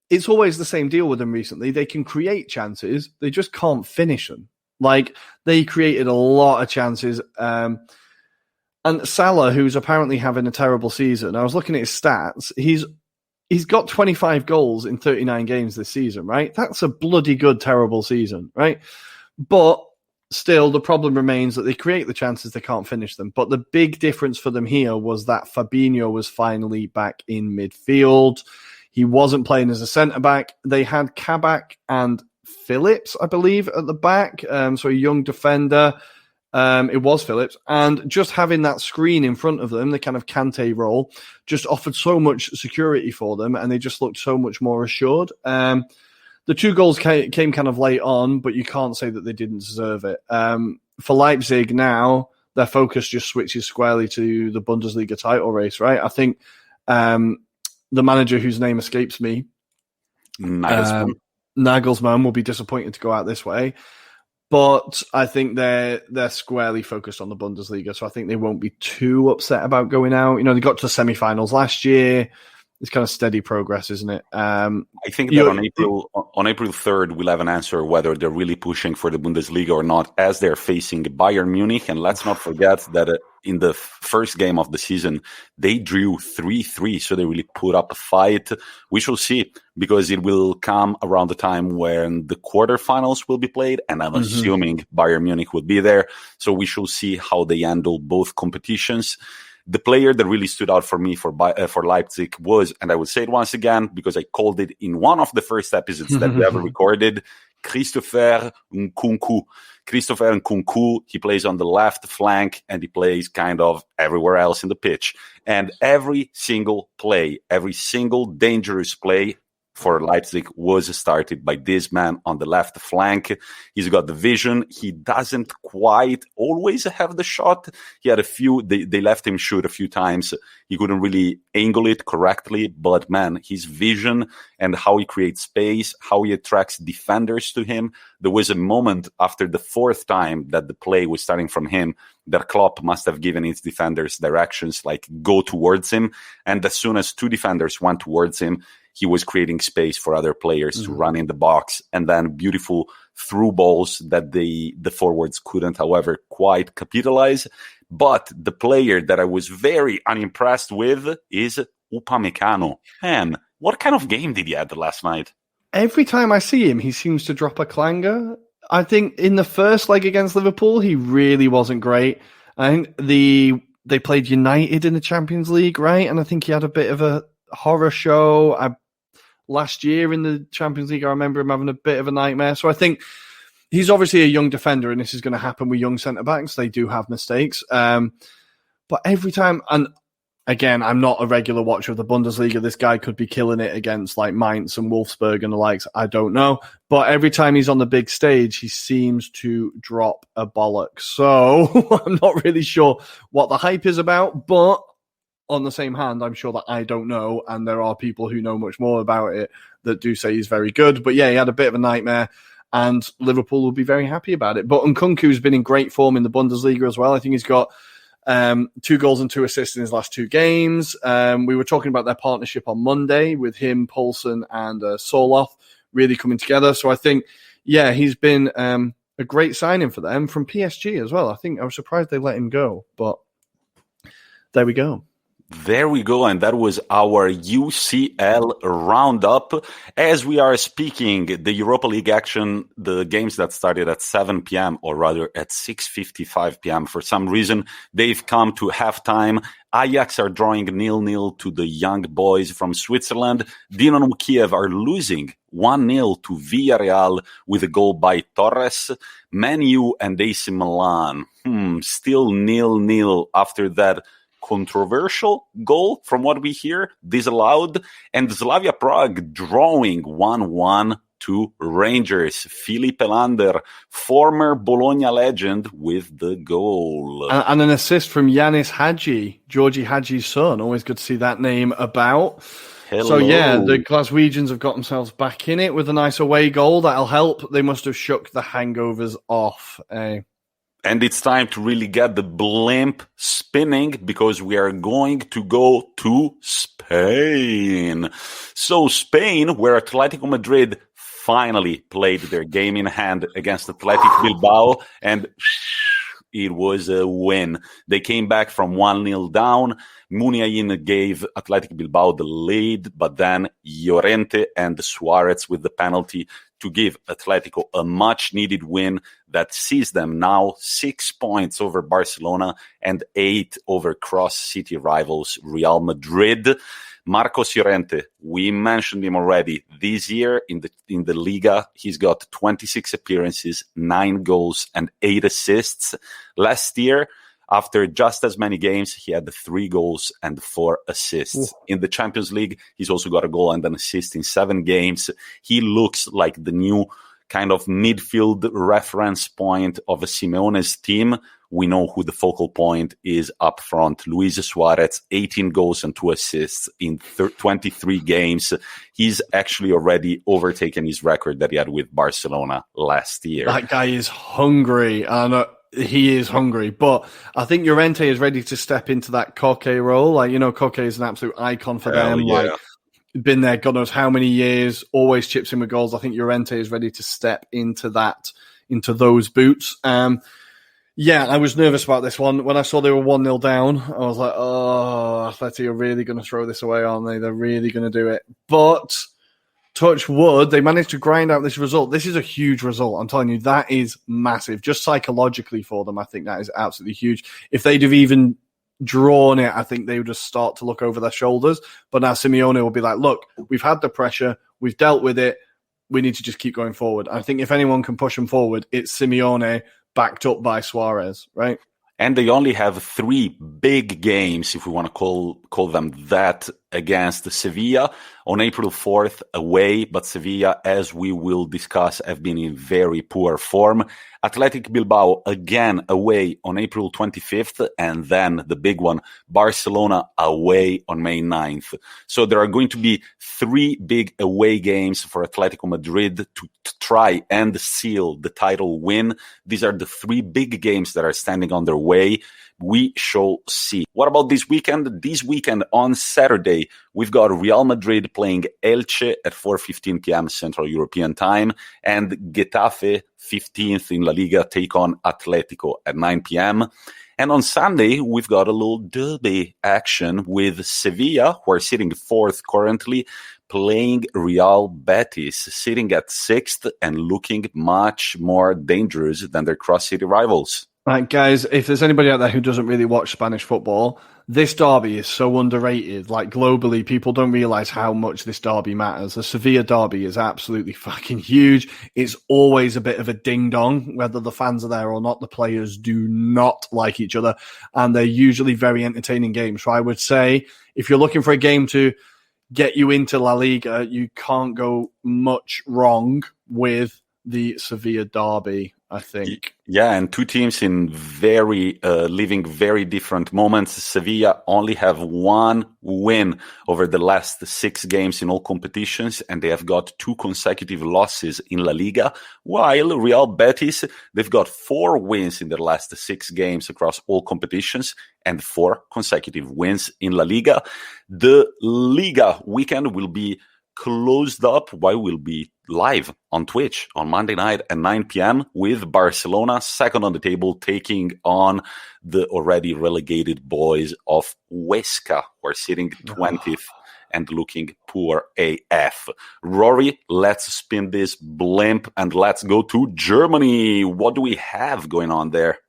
it's always the same deal with them recently. They can create chances. They just can't finish them. They created a lot of chances. And Salah, who's apparently having a terrible season, I was looking at his stats. He's got 25 goals in 39 games this season, right? That's a bloody good, terrible season, right? But still, the problem remains that they create the chances, they can't finish them. But the big difference for them here was that Fabinho was finally back in midfield. He wasn't playing as a centre-back. They had Kabak and Phillips, I believe, at the back, so a young defender. It was Phillips, and just having that screen in front of them, the kind of Kante role, just offered so much security for them, and they just looked so much more assured. The 2 goals came kind of late on, but you can't say that they didn't deserve it. For Leipzig now, their focus just switches squarely to the Bundesliga title race, right? I think the manager whose name escapes me, Nagelsmann, will be disappointed to go out this way. But I think they're squarely focused on the Bundesliga, so I think they won't be too upset about going out. They got to the semi-finals last year. It's kind of steady progress, isn't it? I think that on April 3rd, we'll have an answer whether they're really pushing for the Bundesliga or not, as they're facing Bayern Munich. And let's not forget that in the first game of the season, they drew 3-3, so they really put up a fight. We shall see, because it will come around the time when the quarterfinals will be played, and I'm assuming Bayern Munich will be there. So we shall see how they handle both competitions. The player that really stood out for me for Leipzig was, and I will say it once again because I called it in one of the first episodes that we ever recorded, Christopher Nkunku. Christopher Nkunku, he plays on the left flank and he plays kind of everywhere else in the pitch. And every single play, every single dangerous play for Leipzig was started by this man on the left flank. He's got the vision. He doesn't quite always have the shot. He had a few, they left him shoot a few times. He couldn't really angle it correctly, but man, his vision and how he creates space, how he attracts defenders to him. There was a moment after the fourth time that the play was starting from him that Klopp must have given his defenders directions like go towards him. And as soon as two defenders went towards him, he was creating space for other players to run in the box, and then beautiful through balls that the forwards couldn't, however, quite capitalize. But the player that I was very unimpressed with is Upamecano. Man, what kind of game did he have last night? Every time I see him, he seems to drop a clanger. I think in the first leg against Liverpool, he really wasn't great. I think they played United in the Champions League, right? And I think he had a bit of a horror show. Last year in the Champions League, I remember him having a bit of a nightmare. So I think he's obviously a young defender, and this is going to happen with young centre-backs. They do have mistakes. But every time, and again, I'm not a regular watcher of the Bundesliga. This guy could be killing it against like Mainz and Wolfsburg and the likes. I don't know. But every time he's on the big stage, he seems to drop a bollock. So I'm not really sure what the hype is about, but on the same hand, I'm sure that I don't know, and there are people who know much more about it that do say he's very good. But yeah, he had a bit of a nightmare, and Liverpool will be very happy about it. But Nkunku's been in great form in the Bundesliga as well. I think he's got 2 goals and 2 assists in his last 2 games. We were talking about their partnership on Monday with him, Poulsen, and Soloth really coming together. So I think, yeah, he's been a great signing for them from PSG as well. I think I was surprised they let him go, but there we go. There we go, and that was our UCL roundup. As we are speaking, the Europa League action, the games that started at 7 p.m., or rather at 6:55 p.m., for some reason, they've come to halftime. Ajax are drawing 0-0 to the young boys from Switzerland. Dynamo Kiev are losing 1-0 to Villarreal with a goal by Torres. Man U and AC Milan, still 0-0 after that controversial goal, from what we hear, disallowed, and Slavia Prague drawing 1-1 to Rangers. Philippe Lander, former Bologna legend, with the goal. And an assist from Yanis Hadji, Georgie Hadji's son. Always good to see that name about. Hello. So, yeah, the Glaswegians have got themselves back in it with a nice away goal. That'll help. They must have shook the hangovers off. And it's time to really get the blimp spinning, because we are going to go to Spain. So Spain, where Atletico Madrid finally played their game in hand against Athletic Bilbao, and it was a win. They came back from 1-0 down. Muniain gave Athletic Bilbao the lead, but then Llorente and Suarez with the penalty to give Atletico a much-needed win that sees them now 6 points over Barcelona and 8 over cross-city rivals Real Madrid. Marcos Llorente, we mentioned him already. This year in the Liga, he's got 26 appearances, 9 goals and 8 assists. Last year, after just as many games, he had 3 goals and 4 assists. Ooh. In the Champions League, he's also got a goal and an assist in 7 games. He looks like the new kind of midfield reference point of a Simeone's team. We know who the focal point is up front. Luis Suarez, 18 goals and 2 assists in 23 games. He's actually already overtaken his record that he had with Barcelona last year. That guy is hungry. He is hungry, but I think Llorente is ready to step into that Koke role. Like, you know, Koke is an absolute icon for them. Yeah. Like, been there God knows how many years, always chips in with goals. I think Llorente is ready to step into those boots. Yeah, I was nervous about this one. When I saw they were 1-0 down, I was like, oh, Atleti are really going to throw this away, aren't they? They're really going to do it. But touch wood, they managed to grind out this result. This is a huge result. I'm telling you, that is massive. Just psychologically for them, I think that is absolutely huge. If they'd have even drawn it, I think they would just start to look over their shoulders. But now Simeone will be like, look, we've had the pressure, we've dealt with it, we need to just keep going forward. I think if anyone can push them forward, it's Simeone backed up by Suarez, right? And they only have 3 big games, if we want to call them that, against Sevilla on April 4th away. But Sevilla, as we will discuss, have been in very poor form. Athletic Bilbao again away on April 25th. And then the big one, Barcelona away on May 9th. So there are going to be 3 big away games for Atletico Madrid to try and seal the title win. These are the 3 big games that are standing on their way. We shall see. What about this weekend? This weekend on Saturday, we've got Real Madrid playing Elche at 4:15 p.m. Central European Time, and Getafe, 15th in La Liga, take on Atlético at 9 p.m. And on Sunday, we've got a little derby action with Sevilla, who are sitting 4th currently, playing Real Betis, sitting at 6th and looking much more dangerous than their cross-city rivals. Right, guys, if there's anybody out there who doesn't really watch Spanish football, this derby is so underrated. Like, globally, people don't realize how much this derby matters. The Sevilla derby is absolutely fucking huge. It's always a bit of a ding-dong, whether the fans are there or not. The players do not like each other, and they're usually very entertaining games. So I would say, if you're looking for a game to get you into La Liga, you can't go much wrong with the Sevilla derby, I think. Yeah, and 2 teams in living very different moments. Sevilla only have 1 win over the last 6 games in all competitions, and they have got 2 consecutive losses in La Liga, while Real Betis, they've got 4 wins in their last 6 games across all competitions and 4 consecutive wins in La Liga. The Liga weekend will be closed up while we'll be live on Twitch on Monday night at 9 p.m. with Barcelona, second on the table, taking on the already relegated boys of Huesca, who are sitting 20th and looking poor AF. Rory, let's spin this blimp and let's go to Germany. What do we have going on there?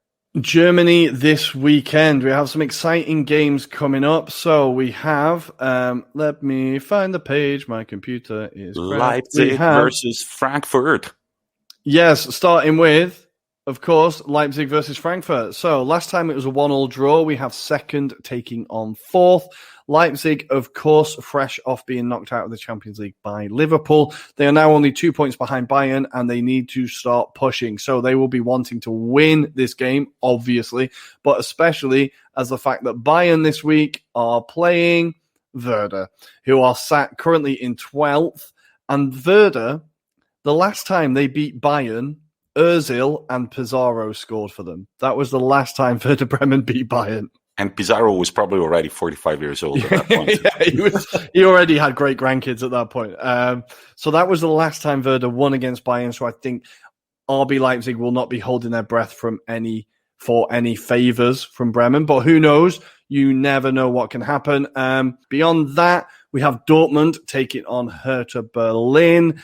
Germany this weekend. We have some exciting games coming up. So we have, let me find the page. My computer is Leipzig versus Frankfurt. Yes, starting with, of course, Leipzig versus Frankfurt. So last time it was a 1-1 draw. We have second taking on 4th. Leipzig, of course, fresh off being knocked out of the Champions League by Liverpool. They are now only 2 points behind Bayern, and they need to start pushing. So they will be wanting to win this game, obviously, but especially as the fact that Bayern this week are playing Werder, who are sat currently in 12th. And Werder, the last time they beat Bayern, Ozil and Pizarro scored for them. That was the last time Werder Bremen beat Bayern. And Pizarro was probably already 45 years old at that point. Yeah, he already had great grandkids at that point. So that was the last time Werder won against Bayern. So I think RB Leipzig will not be holding their breath for any favours from Bremen. But who knows? You never know what can happen. Beyond that, we have Dortmund taking on Hertha Berlin.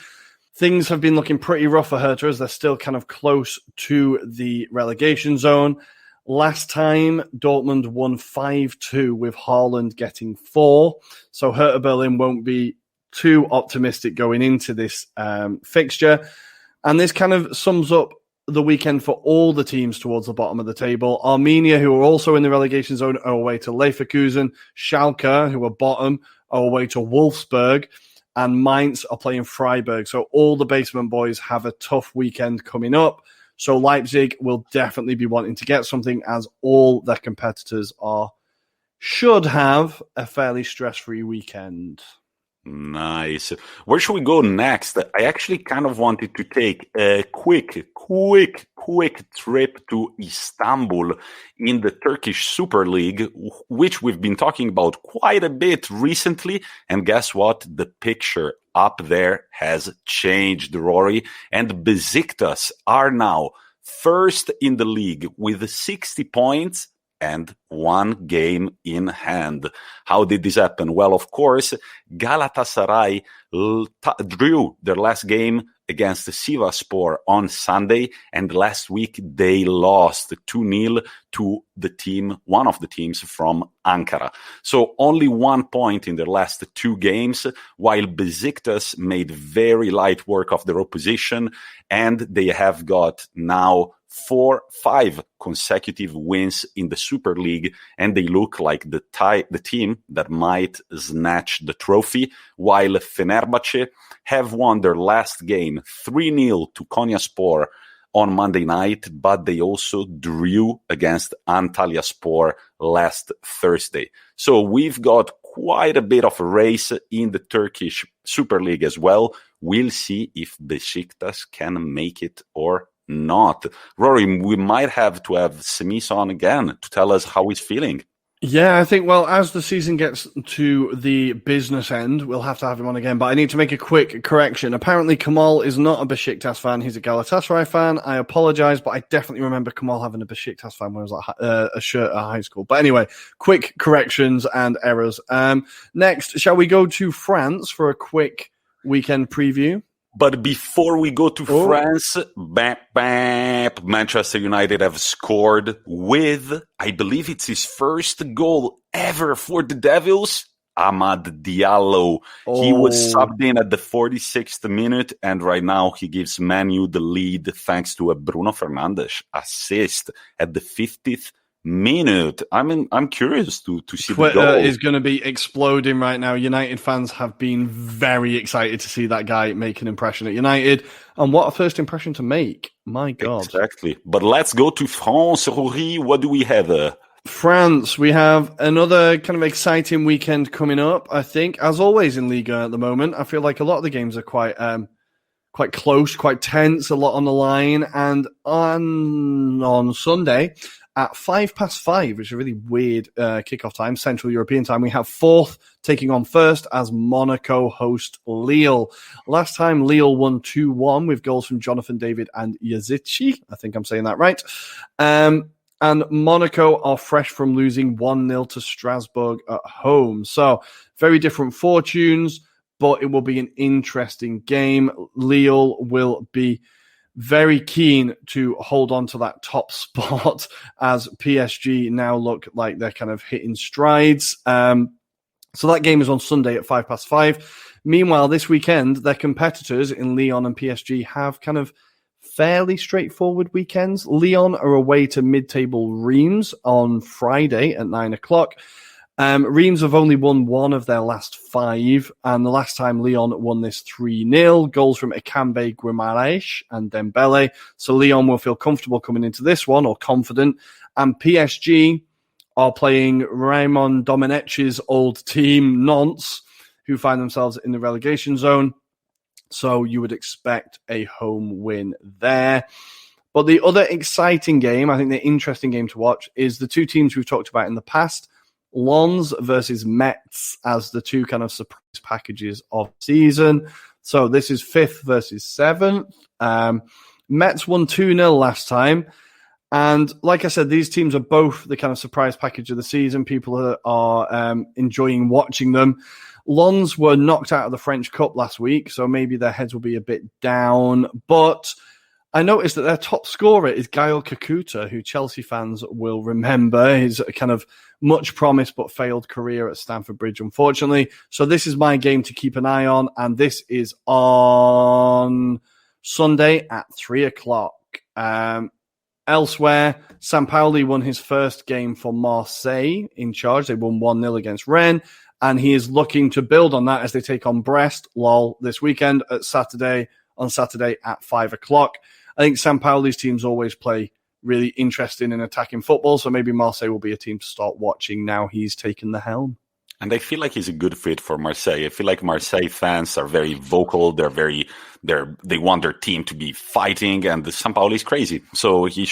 Things have been looking pretty rough for Hertha as they're still kind of close to the relegation zone. Last time, Dortmund won 5-2 with Haaland getting 4. So Hertha Berlin won't be too optimistic going into this fixture. And this kind of sums up the weekend for all the teams towards the bottom of the table. Arminia, who are also in the relegation zone, are away to Leverkusen. Schalke, who are bottom, are away to Wolfsburg. And Mainz are playing Freiburg. So all the basement boys have a tough weekend coming up. So Leipzig will definitely be wanting to get something, as all their competitors should have a fairly stress-free weekend. Nice. Where should we go next? I actually kind of wanted to take a quick trip to Istanbul in the Turkish Super League, which we've been talking about quite a bit recently. And guess what? The picture up there has changed, Rory. And Besiktas are now first in the league with 60 points and 1 game in hand. How did this happen? Well, of course, Galatasaray drew their last game against the Sivasspor on Sunday, and last week they lost 2-0 to one of the teams from Ankara. So only 1 point in their last 2 games, while Besiktas made very light work of their opposition, and they have got now 4-5 consecutive wins in the Super League, and they look like the team that might snatch the trophy, while Fenerbahce have won their last game 3-0 to Konyaspor on Monday night, but they also drew against Antalyaspor last Thursday. So we've got quite a bit of a race in the Turkish Super League as well. We'll see if Besiktas can make it or not. Rory, we might have to have Semis on again to tell us how he's feeling. Yeah, I think, well, as the season gets to the business end, we'll have to have him on again. But I need to make a quick correction. Apparently, Kamal is not a Besiktas fan. He's a Galatasaray fan. I apologize, but I definitely remember Kamal having a Besiktas fan when I was at a shirt at high school. But anyway, quick corrections and errors. Next, shall we go to France for a quick weekend preview? But before we go to France, Manchester United have scored with, I believe it's his first goal ever for the Devils, Amad Diallo. He was subbed in at the 46th minute, and right now he gives Man U the lead thanks to a Bruno Fernandes assist at the 50th minute. I'm curious to see Twitter the goal. is going to be exploding right now. United fans have been very excited to see that guy make an impression at United, and what a first impression to make. My God. Exactly. But let's go to France. Rory, what do we have? France, we have another kind of exciting weekend coming up, I think. As always in Liga at the moment, I feel like a lot of the games are quite close, quite tense, a lot on the line. And on Sunday, at 5:05, which is a really weird kickoff time, Central European time, we have Fourth taking on First as Monaco host Lille. Last time, Lille won 2-1 with goals from Jonathan David and Yazici. I think I'm saying that right. And Monaco are fresh from losing 1-0 to Strasbourg at home. So very different fortunes, but it will be an interesting game. Lille will be very keen to hold on to that top spot as PSG now look like they're kind of hitting strides. So that game is on Sunday at 5:05. Meanwhile, this weekend, their competitors in Lyon and PSG have kind of fairly straightforward weekends. Lyon are away to mid-table Reims on Friday at 9 o'clock. Reims have only won 1 of their last 5, and the last time Lyon won this 3-0, goals from Ekambi, Guimaraes and Dembele. So Lyon will feel comfortable coming into this one, or confident. And PSG are playing Raymond Domenech's old team, Nantes, who find themselves in the relegation zone. So you would expect a home win there. But the other exciting game, I think the interesting game to watch, is the two teams we've talked about in the past, Lens versus Metz, as the two kind of surprise packages of the season. So this is 5th versus 7th. Metz won 2-0 last time. And like I said, these teams are both the kind of surprise package of the season. People are enjoying watching them. Lens were knocked out of the French Cup last week, so maybe their heads will be a bit down. But I noticed that their top scorer is Gael Kakuta, who Chelsea fans will remember. His kind of much promised but failed career at Stamford Bridge, unfortunately. So this is my game to keep an eye on, and this is on Sunday at 3 o'clock. Elsewhere, Sampaoli won his first game for Marseille in charge. They won 1-0 against Rennes, and he is looking to build on that as they take on Brest, this weekend on Saturday at 5 o'clock. I think Sampaoli's teams always play really interesting and attacking football, so maybe Marseille will be a team to start watching now he's taken the helm. And I feel like he's a good fit for Marseille. I feel like Marseille fans are very vocal. They want their team to be fighting, and the Sampaoli is crazy. So he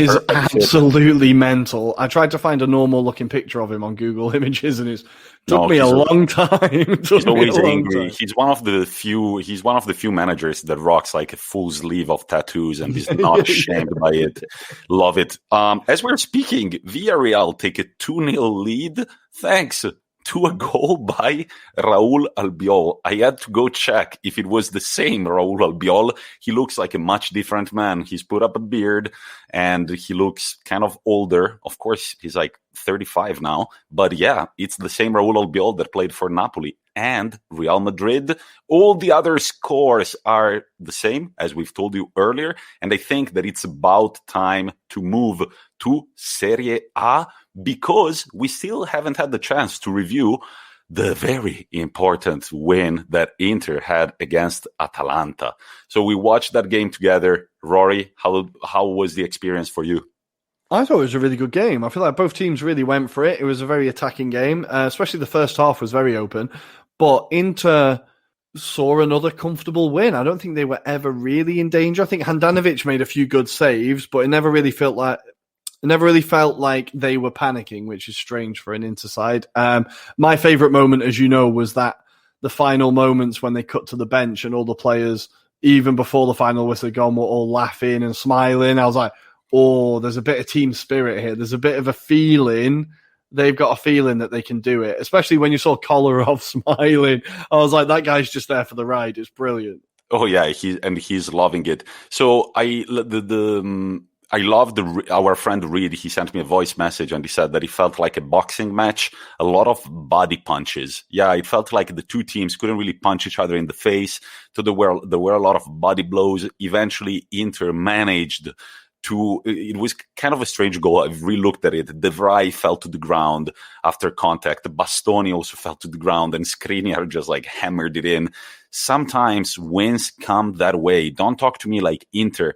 is absolutely mental. I tried to find a normal looking picture of him on Google Images, and it took me a long time. He's always angry. He's one of the few managers that rocks like a full sleeve of tattoos and is not ashamed by it. Love it. As we're speaking, Villarreal take a 2-0 lead. Thanks to a goal by Raúl Albiol. I had to go check if it was the same Raúl Albiol. He looks like a much different man. He's put up a beard and he looks kind of older. Of course, he's like 35 now. But yeah, it's the same Raúl Albiol that played for Napoli and Real Madrid. All the other scores are the same, as we've told you earlier. And I think that it's about time to move to Serie A, because we still haven't had the chance to review the very important win that Inter had against Atalanta. So we watched that game together. Rory, how was the experience for you? I thought it was a really good game. I feel like both teams really went for it. It was a very attacking game, especially the first half was very open. But Inter saw another comfortable win. I don't think they were ever really in danger. I think Handanovic made a few good saves, but it never really felt like they were panicking, which is strange for an Inter side. My favourite moment, as you know, was the final moments when they cut to the bench and all the players, even before the final whistle had gone, were all laughing and smiling. I was like, oh, there's a bit of team spirit here. There's a bit of a feeling. They've got a feeling that they can do it, especially when you saw Kolarov smiling. I was like, that guy's just there for the ride. It's brilliant. Oh, yeah, he's loving it. So I loved our friend Reed. He sent me a voice message and he said that it felt like a boxing match, a lot of body punches. Yeah, it felt like the two teams couldn't really punch each other in the face. So there were a lot of body blows. Eventually, Inter managed it was kind of a strange goal. I've re-looked at it. De Vrij fell to the ground after contact. Bastoni also fell to the ground and Skriniar just like hammered it in. Sometimes wins come that way. Don't talk to me like Inter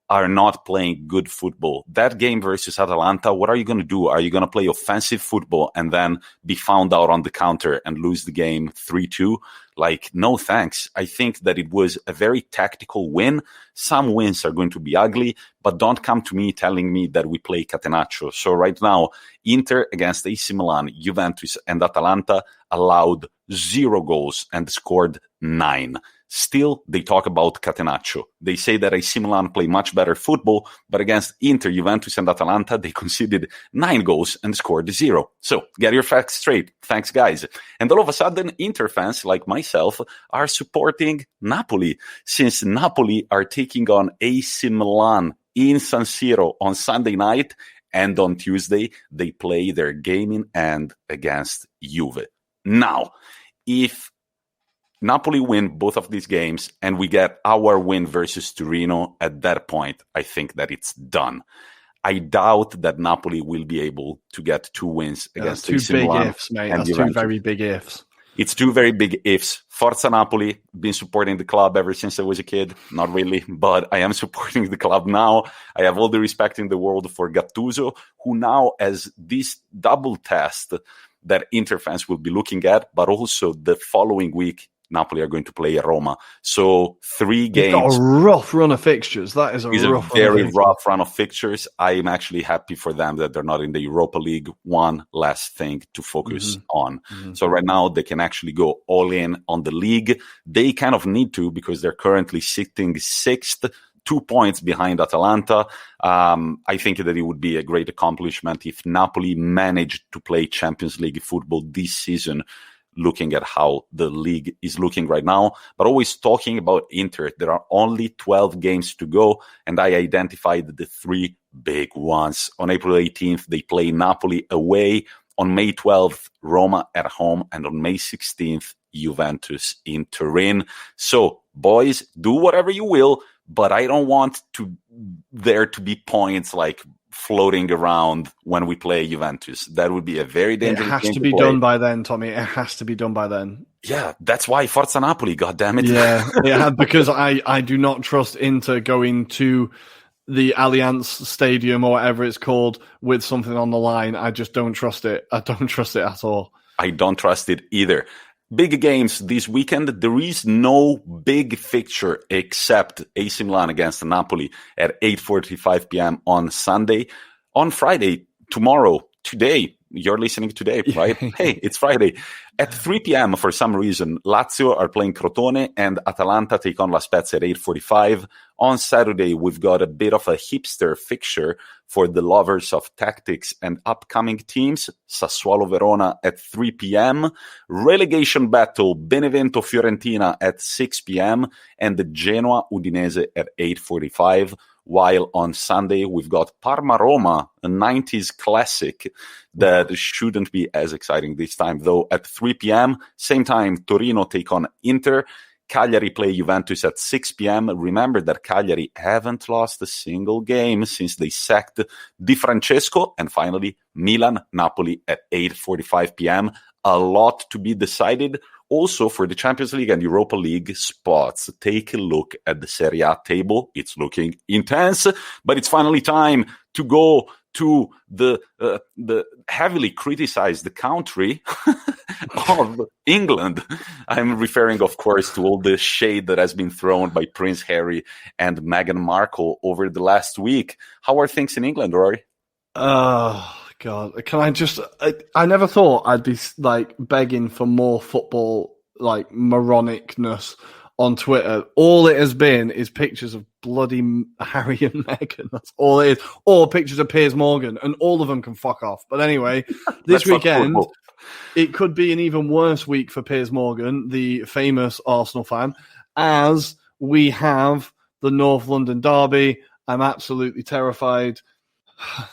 are not playing good football. That game versus Atalanta, what are you going to do? Are you going to play offensive football and then be found out on the counter and lose the game 3-2? Like, no thanks. I think that it was a very tactical win. Some wins are going to be ugly, but don't come to me telling me that we play Catenaccio. So right now, Inter against AC Milan, Juventus and Atalanta allowed 0 goals and scored 9. Still, they talk about Catenaccio. They say that AC Milan play much better football, but against Inter, Juventus, and Atalanta, they conceded 9 goals and scored 0. So, get your facts straight. Thanks, guys. And all of a sudden, Inter fans, like myself, are supporting Napoli, since Napoli are taking on AC Milan in San Siro on Sunday night, and on Tuesday, they play their game in hand against Juve. Now, if Napoli win both of these games and we get our win versus Torino, at that point, I think that it's done. I doubt that Napoli will be able to get 2 wins against AC Milan. 2 big ifs, mate. That's Juventus. 2 very big ifs. It's 2 very big ifs. Forza Napoli, been supporting the club ever since I was a kid. Not really, but I am supporting the club now. I have all the respect in the world for Gattuso, who now has this double test that Inter fans will be looking at, but also the following week, Napoli are going to play Roma. So 3 games. They've got a rough run of fixtures. That is a very rough run of fixtures. I'm actually happy for them that they're not in the Europa League. One less thing to focus on. So right now they can actually go all in on the league. They kind of need to, because they're currently sitting 6th, 2 points behind Atalanta. I think that it would be a great accomplishment if Napoli managed to play Champions League football this season, looking at how the league is looking right now. But always talking about Inter, there are only 12 games to go, and I identified the 3 big ones. On April 18th, they play Napoli away. On May 12th, Roma at home. And on May 16th, Juventus in Turin. So, boys, do whatever you will, but I don't want there to be points like floating around when we play Juventus. That would be a very dangerous game. It has to be done by then, Tommy. It has to be done by then. Yeah, that's why Forza Napoli, goddammit. Yeah, because I do not trust Inter going to the Allianz Stadium or whatever it's called with something on the line. I just don't trust it. I don't trust it at all. I don't trust it either. Big games this weekend. There is no big fixture except AC Milan against Napoli at 8:45 p.m. on Sunday. On Friday, today, you're listening today, right? Hey, it's Friday. At 3 p.m., for some reason, Lazio are playing Crotone and Atalanta take on La Spezia at 8:45. On Saturday, we've got a bit of a hipster fixture for the lovers of tactics and upcoming teams. Sassuolo Verona at 3 p.m. Relegation battle, Benevento-Fiorentina at 6 p.m. and the Genoa Udinese at 8:45. While on Sunday, we've got Parma-Roma, a 90s classic that shouldn't be as exciting this time, though at 3 p.m. Same time, Torino take on Inter. Cagliari play Juventus at 6 p.m. Remember that Cagliari haven't lost a single game since they sacked Di Francesco. And finally, Milan-Napoli at 8:45 p.m. A lot to be decided. Also, for the Champions League and Europa League spots, take a look at the Serie A table. It's looking intense, but it's finally time to go to the heavily criticized country of England. I'm referring, of course, to all the shade that has been thrown by Prince Harry and Meghan Markle over the last week. How are things in England, Rory? Oh, God. Can I just... I never thought I'd be, like, begging for more football, like, moronicness on Twitter. All it has been is pictures of bloody Harry and Meghan. That's all it is. Or pictures of Piers Morgan, and all of them can fuck off. But anyway, this weekend, it could be an even worse week for Piers Morgan, the famous Arsenal fan, as we have the North London derby. I'm absolutely terrified.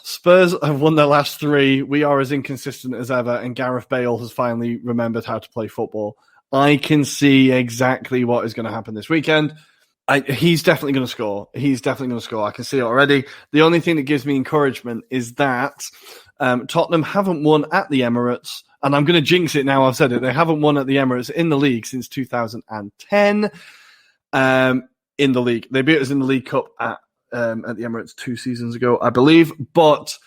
Spurs have won their last 3. We are as inconsistent as ever, and Gareth Bale has finally remembered how to play football. I can see exactly what is going to happen this weekend. He's definitely going to score. I can see it already. The only thing that gives me encouragement is that Tottenham haven't won at the Emirates, and I'm going to jinx it now. I've said it. They haven't won at the Emirates in the league since 2010. In the league, they beat us in the League Cup at the Emirates 2 seasons ago, I believe. But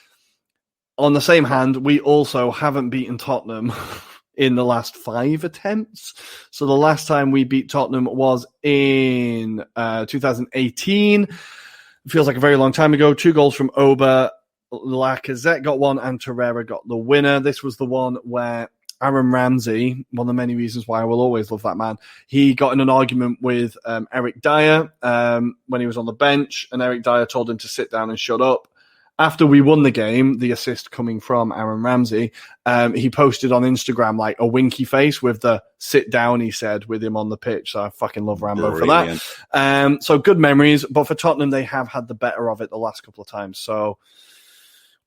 on the same hand, we also haven't beaten Tottenham in the last 5 attempts. So the last time we beat Tottenham was in 2018. It feels like a very long time ago. 2 goals from Ober. Lacazette got 1 and Torreira got the winner. This was the one where Aaron Ramsey, one of the many reasons why I will always love that man, he got in an argument with Eric Dyer when he was on the bench, and Eric Dyer told him to sit down and shut up. After we won the game, the assist coming from Aaron Ramsey, he posted on Instagram like a winky face with the sit down, he said, with him on the pitch. So I fucking love Rambo Brilliant. For that. So good memories. But for Tottenham, they have had the better of it the last couple of times. So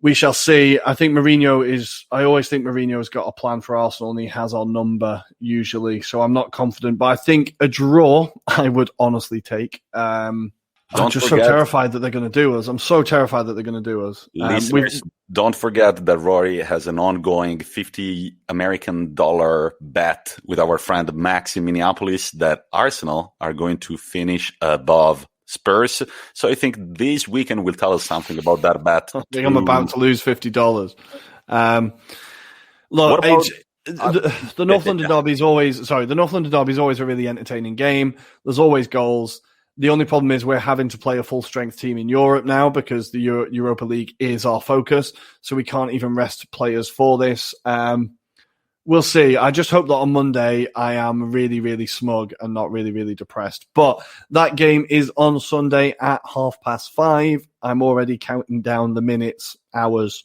we shall see. I always think Mourinho's got a plan for Arsenal, and he has our number usually. So I'm not confident, but I think a draw I would honestly take. I'm just so terrified that they're going to do us. I'm so terrified that they're going to do us. Listeners, don't forget that Rory has an ongoing $50 American bet with our friend Max in Minneapolis that Arsenal are going to finish above Spurs. So I think this weekend will tell us something about that bet. I think I'm about to lose $50. Look, the North London derby is always a really entertaining game. There's always goals. The only problem is we're having to play a full-strength team in Europe now because the Europa League is our focus, so we can't even rest players for this. We'll see. I just hope that on Monday I am really, really smug and not really, really depressed. But that game is on Sunday at 5:30. I'm already counting down the minutes, hours,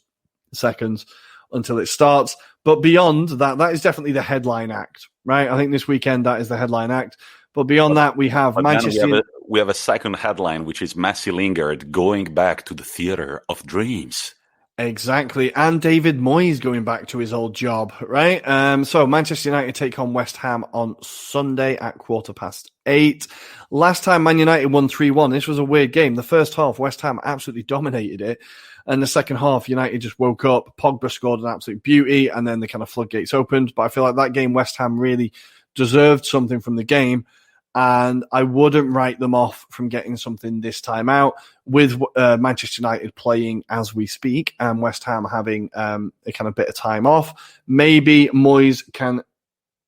seconds until it starts. But beyond that, that is definitely the headline act, right? I think this weekend that is the headline act. But beyond that, we have Manchester. We have a second headline, which is Messi lingered, going back to the theater of dreams. Exactly. And David Moyes going back to his old job, right? So Manchester United take on West Ham on Sunday at 8:15. Last time Man United won 3-1. This was a weird game. The first half, West Ham absolutely dominated it. And the second half, United just woke up. Pogba scored an absolute beauty, and then the kind of floodgates opened. But I feel like that game, West Ham really deserved something from the game. And I wouldn't write them off from getting something this time out with Manchester United playing as we speak and West Ham having a kind of bit of time off. Maybe Moyes can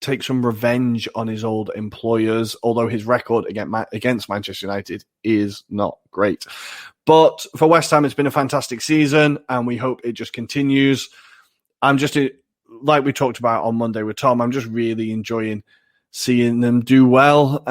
take some revenge on his old employers, although his record against Manchester United is not great. But for West Ham, it's been a fantastic season, and we hope it just continues. I'm just, like we talked about on Monday with Tom, I'm just really enjoying seeing them do well.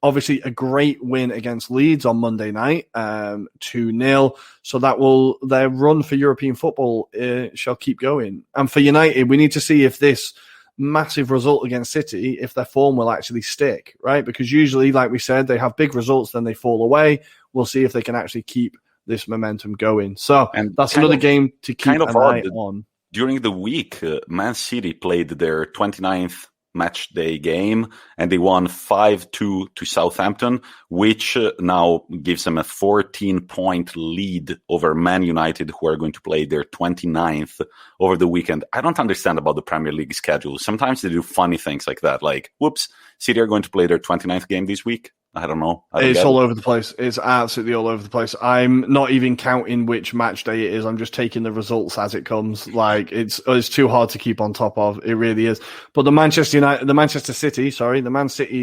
Obviously, a great win against Leeds on Monday night, 2-0. So their run for European football shall keep going. And for United, we need to see if this massive result against City, if their form will actually stick, right? Because usually, like we said, they have big results, then they fall away. We'll see if they can actually keep this momentum going. So that's another game to keep an eye on. During the week, Man City played their 29th match day game, and they won 5-2 to Southampton, which now gives them a 14-point lead over Man United, who are going to play their 29th over the weekend. I don't understand about the Premier League schedule. Sometimes they do funny things like that, like, whoops, City are going to play their 29th game this week. I don't know. It's all over the place. It's absolutely all over the place. I'm not even counting which match day it is. I'm just taking the results as it comes. Like it's too hard to keep on top of. It really is. But the Man City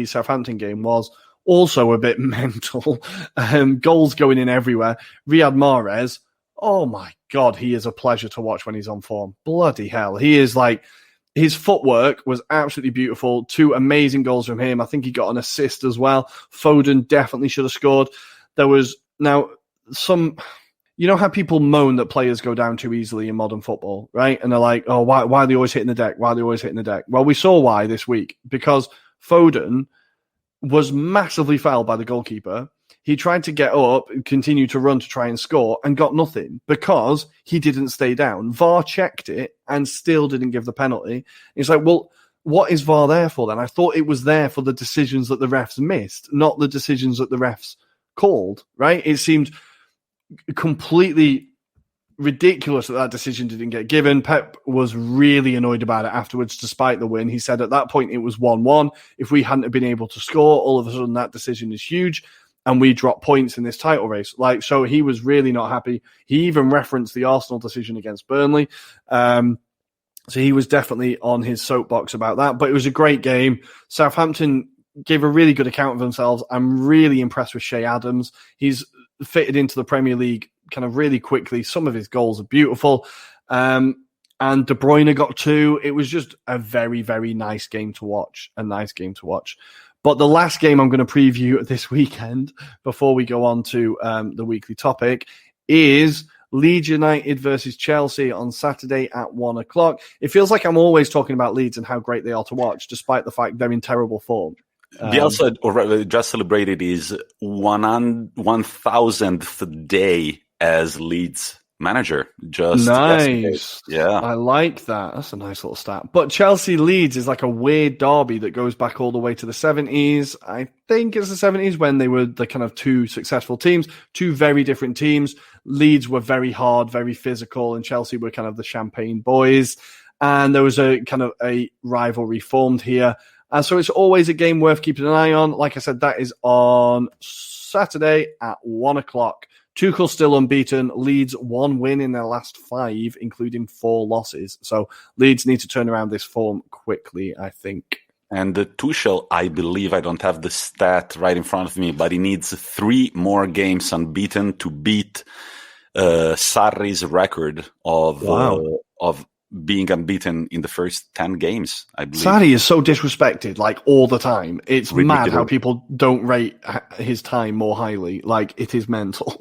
Southampton game was also a bit mental. Goals going in everywhere. Riyad Mahrez. Oh my God, he is a pleasure to watch when he's on form. Bloody hell, he is like. His footwork was absolutely beautiful. 2 amazing goals from him. I think he got an assist as well. Foden definitely should have scored. There was now some, you know how people moan that players go down too easily in modern football, right? And they're like, oh, why are they always hitting the deck? Why are they always hitting the deck? Well, we saw why this week, because Foden was massively fouled by the goalkeeper. He tried to get up and continue to run to try and score and got nothing because he didn't stay down. VAR checked it and still didn't give the penalty. It's like, well, what is VAR there for then? I thought it was there for the decisions that the refs missed, not the decisions that the refs called, right? It seemed completely ridiculous that decision didn't get given. Pep was really annoyed about it afterwards, despite the win. He said at that point it was 1-1. If we hadn't have been able to score, all of a sudden that decision is huge. And we drop points in this title race. So he was really not happy. He even referenced the Arsenal decision against Burnley. So he was definitely on his soapbox about that. But it was a great game. Southampton gave a really good account of themselves. I'm really impressed with Shea Adams. He's fitted into the Premier League kind of really quickly. Some of his goals are beautiful. And De Bruyne got 2. It was just a very, very nice game to watch. But the last game I'm going to preview this weekend before we go on to the weekly topic is Leeds United versus Chelsea on Saturday at 1:00. It feels like I'm always talking about Leeds and how great they are to watch, despite the fact they're in terrible form. Bielsa just celebrated his 1,000th day as Leeds manager. Just nice. Yeah. I like that. That's a nice little stat. But Chelsea Leeds is like a weird derby that goes back all the way to the 70s. I think it's the 70s when they were the kind of 2 successful teams, 2 very different teams. Leeds were very hard, very physical, and Chelsea were kind of the champagne boys. And there was a kind of a rivalry formed here. And so it's always a game worth keeping an eye on. Like I said, that is on Saturday at 1:00. Tuchel still unbeaten. Leeds 1 win in their last 5, including 4 losses. So Leeds need to turn around this form quickly, I think. And Tuchel, I believe, I don't have the stat right in front of me, but he needs 3 more games unbeaten to beat Sarri's record of being unbeaten in the first 10 games, I believe. Sarri is so disrespected, like, all the time. It's ridiculous. Mad how people don't rate his time more highly. Like, it is mental.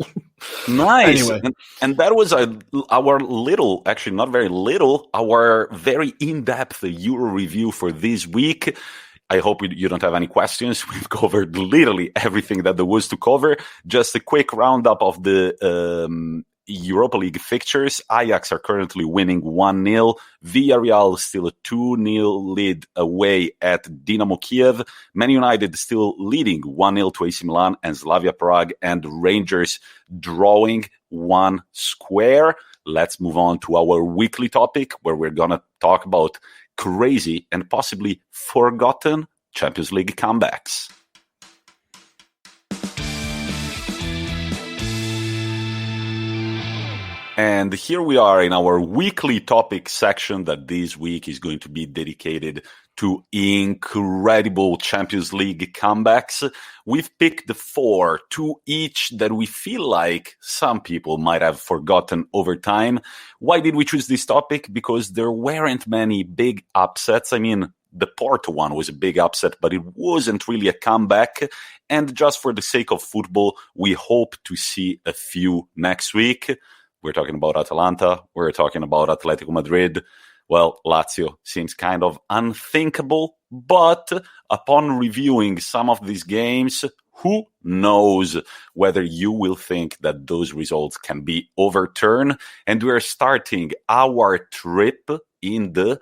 Nice. Anyway. And that was our little, actually not very little, our very in-depth Euro review for this week. I hope you don't have any questions. We've covered literally everything that there was to cover. Just a quick roundup of the Europa League fixtures. Ajax are currently winning 1-0. Villarreal still a 2-0 lead away at Dynamo Kiev. Man United still leading 1-0 to AC Milan and Slavia Prague, and Rangers drawing 1-1. Let's move on to our weekly topic, where we're going to talk about crazy and possibly forgotten Champions League comebacks. And here we are in our weekly topic section that this week is going to be dedicated to incredible Champions League comebacks. We've picked the 4, 2 each that we feel like some people might have forgotten over time. Why did we choose this topic? Because there weren't many big upsets. I mean, the Porto one was a big upset, but it wasn't really a comeback. And just for the sake of football, we hope to see a few next week. We're talking about Atalanta. We're talking about Atlético Madrid. Well, Lazio seems kind of unthinkable, but upon reviewing some of these games, who knows whether you will think that those results can be overturned. And we're starting our trip in the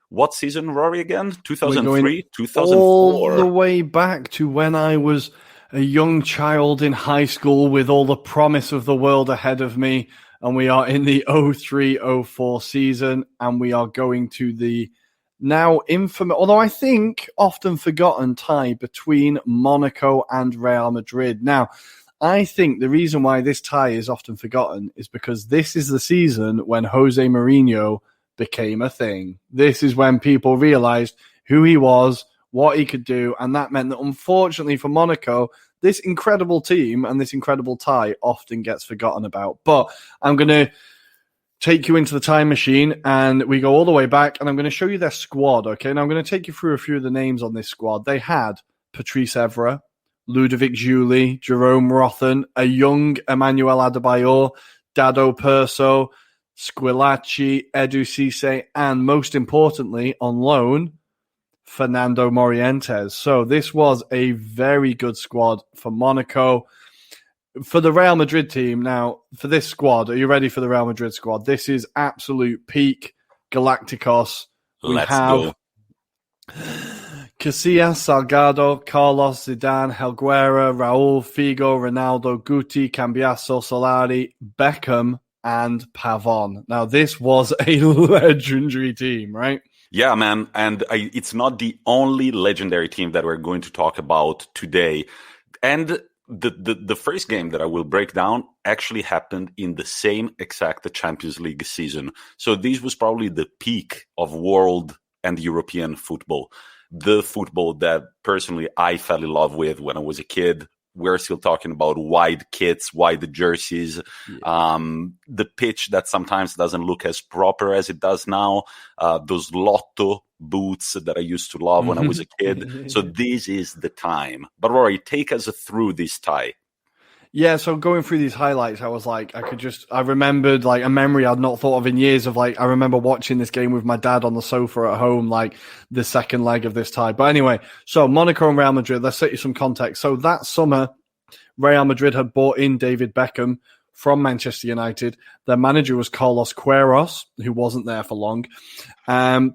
what season, Rory, again? 2003, 2004? All the way back to when I was a young child in high school with all the promise of the world ahead of me. And we are in the 03-04 season, and we are going to the now infamous, although I think often forgotten, tie between Monaco and Real Madrid. Now, I think the reason why this tie is often forgotten is because this is the season when Jose Mourinho became a thing. This is when people realized who he was, what he could do, and that meant that, unfortunately for Monaco, this incredible team and this incredible tie often gets forgotten about. But I'm going to take you into the time machine, and we go all the way back, and I'm going to show you their squad, okay? Now, I'm going to take you through a few of the names on this squad. They had Patrice Evra, Ludovic Giuli, Jerome Rothen, a young Emmanuel Adebayor, Dado Perso, Squillaci, Edu Cisse, and most importantly, on loan, Fernando Morientes. So this was a very good squad for Monaco. For the Real Madrid team, now, for this squad, are you ready for the Real Madrid squad? This is absolute peak Galacticos. Let's go. Casillas, Salgado, Carlos, Zidane, Helguera, Raul, Figo, Ronaldo, Guti, Cambiasso, Solari, Beckham, and Pavon. Now, this was a legendary team, right? Yeah, man. And it's not the only legendary team that we're going to talk about today. And the first game that I will break down actually happened in the same exact Champions League season. So this was probably the peak of world and European football. The football that personally I fell in love with when I was a kid. We're still talking about wide kits, wide jerseys, the pitch that sometimes doesn't look as proper as it does now, those Lotto boots that I used to love when I was a kid. So this is the time. But Rory, take us through this tie. Yeah, so going through these highlights, I was like, I remembered like a memory I'd not thought of in years of like, I remember watching this game with my dad on the sofa at home, like the second leg of this tie. But anyway, so Monaco and Real Madrid, let's set you some context. So that summer, Real Madrid had bought in David Beckham from Manchester United. Their manager was Carlos Queiroz, who wasn't there for long. And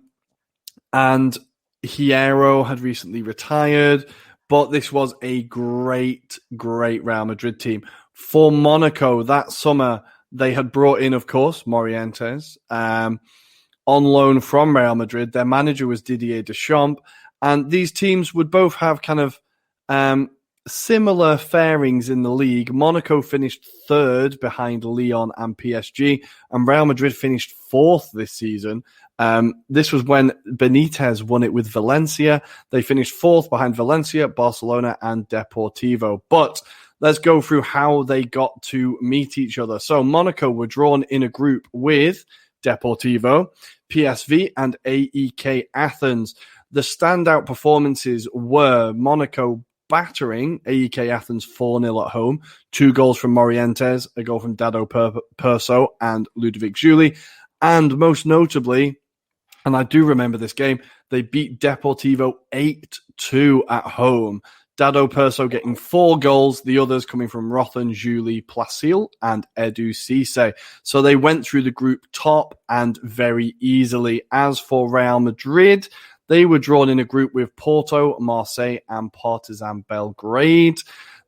Hierro had recently retired. But this was a great, great Real Madrid team. For Monaco, that summer, they had brought in, of course, Morientes, on loan from Real Madrid. Their manager was Didier Deschamps. And these teams would both have kind of similar fairings in the league. Monaco finished third behind Lyon and PSG, and Real Madrid finished fourth this season. This was when Benitez won it with Valencia. They finished fourth behind Valencia, Barcelona, and Deportivo. But let's go through how they got to meet each other. So Monaco were drawn in a group with Deportivo, PSV, and AEK Athens. The standout performances were Monaco battering AEK Athens 4-0 at home, 2 goals from Morientes, a goal from Dado Perso and Ludovic Giuli. And most notably, and I do remember this game, they beat Deportivo 8-2 at home. Dado Perso getting 4 goals, the others coming from Rothen, Giuli, Placil, and Edu Cisse. So they went through the group top and very easily. As for Real Madrid, they were drawn in a group with Porto, Marseille, and Partizan Belgrade.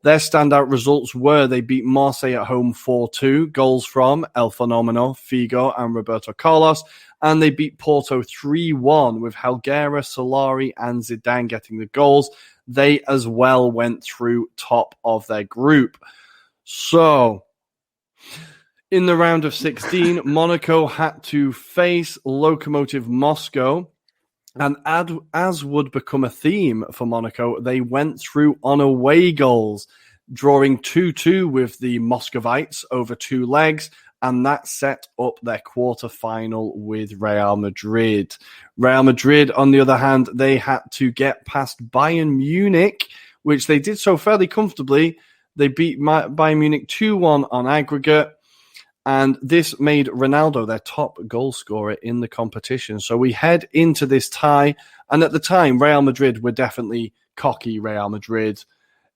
Their standout results were they beat Marseille at home 4-2, goals from El Fenomeno, Figo, and Roberto Carlos, and they beat Porto 3-1 with Helguera, Solari, and Zidane getting the goals. They as well went through top of their group. So, in the round of 16, Monaco had to face Lokomotiv Moscow. And as would become a theme for Monaco, they went through on away goals, drawing 2-2 with the Muscovites over 2 legs, and that set up their quarter-final with Real Madrid. Real Madrid, on the other hand, they had to get past Bayern Munich, which they did so fairly comfortably. They beat Bayern Munich 2-1 on aggregate, and this made Ronaldo their top goal scorer in the competition. So we head into this tie, and at the time, Real Madrid were definitely cocky Real Madrid.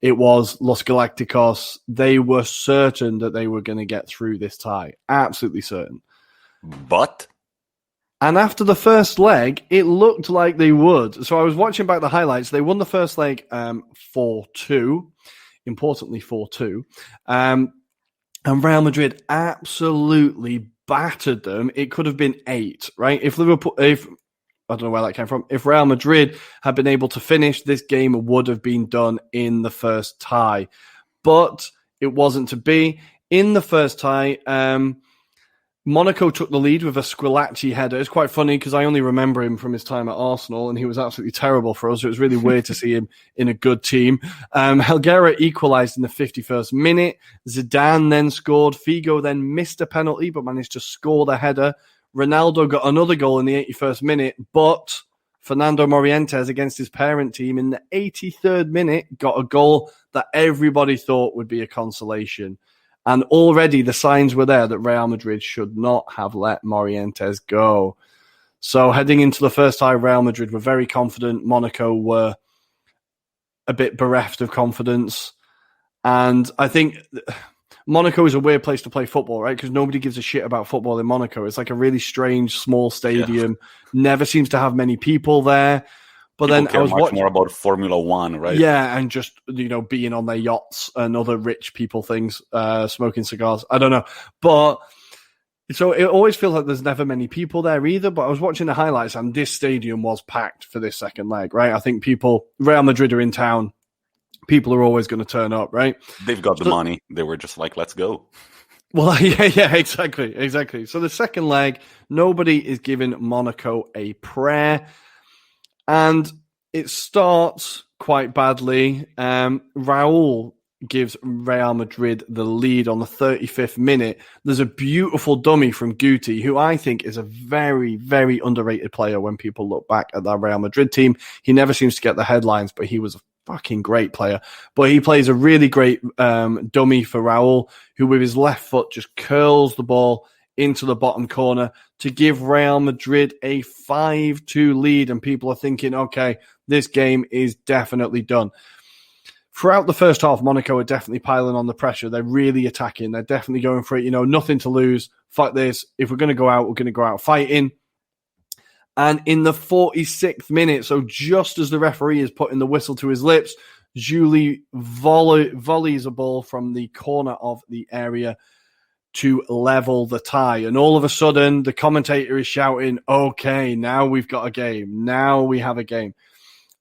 It was Los Galacticos. They were certain that they were going to get through this tie. Absolutely certain. But? And after the first leg, it looked like they would. So I was watching back the highlights. They won the first leg 4-2. Importantly, 4-2. And Real Madrid absolutely battered them. It could have been 8, right? If I don't know where that came from. If Real Madrid had been able to finish, this game would have been done in the first tie. But it wasn't to be. In the first tie, Monaco took the lead with a Squillaci header. It's quite funny because I only remember him from his time at Arsenal, and he was absolutely terrible for us. It was really weird to see him in a good team. Helguera equalised in the 51st minute. Zidane then scored. Figo then missed a penalty but managed to score the header. Ronaldo got another goal in the 81st minute, but Fernando Morientes against his parent team in the 83rd minute got a goal that everybody thought would be a consolation. And already the signs were there that Real Madrid should not have let Morientes go. So heading into the first tie, Real Madrid were very confident. Monaco were a bit bereft of confidence. And I think Monaco is a weird place to play football, right? Because nobody gives a shit about football in Monaco. It's like a really strange, small stadium. Never seems to have many people there. But people then care I was much more about Formula One, right? Yeah, and just, being on their yachts and other rich people things, smoking cigars. I don't know. But so it always feels like there's never many people there either. But I was watching the highlights and this stadium was packed for this second leg, right? I think Real Madrid are in town. People are always going to turn up, right? They've got the money. They were just like, let's go. Well, yeah, exactly. So the second leg, nobody is giving Monaco a prayer. And it starts quite badly. Raul gives Real Madrid the lead on the 35th minute. There's a beautiful dummy from Guti, who I think is a very, very underrated player when people look back at that Real Madrid team. He never seems to get the headlines, but he was a fucking great player. But he plays a really great dummy for Raul, who with his left foot just curls the ball into the bottom corner to give Real Madrid a 5-2 lead. And people are thinking, okay, this game is definitely done. Throughout the first half, Monaco are definitely piling on the pressure. They're really attacking. They're definitely going for it. Nothing to lose. Fuck this. If we're going to go out, we're going to go out fighting. And in the 46th minute, so just as the referee is putting the whistle to his lips, Julie volleys a ball from the corner of the area to level the tie. And all of a sudden, the commentator is shouting, okay, now we've got a game. Now we have a game.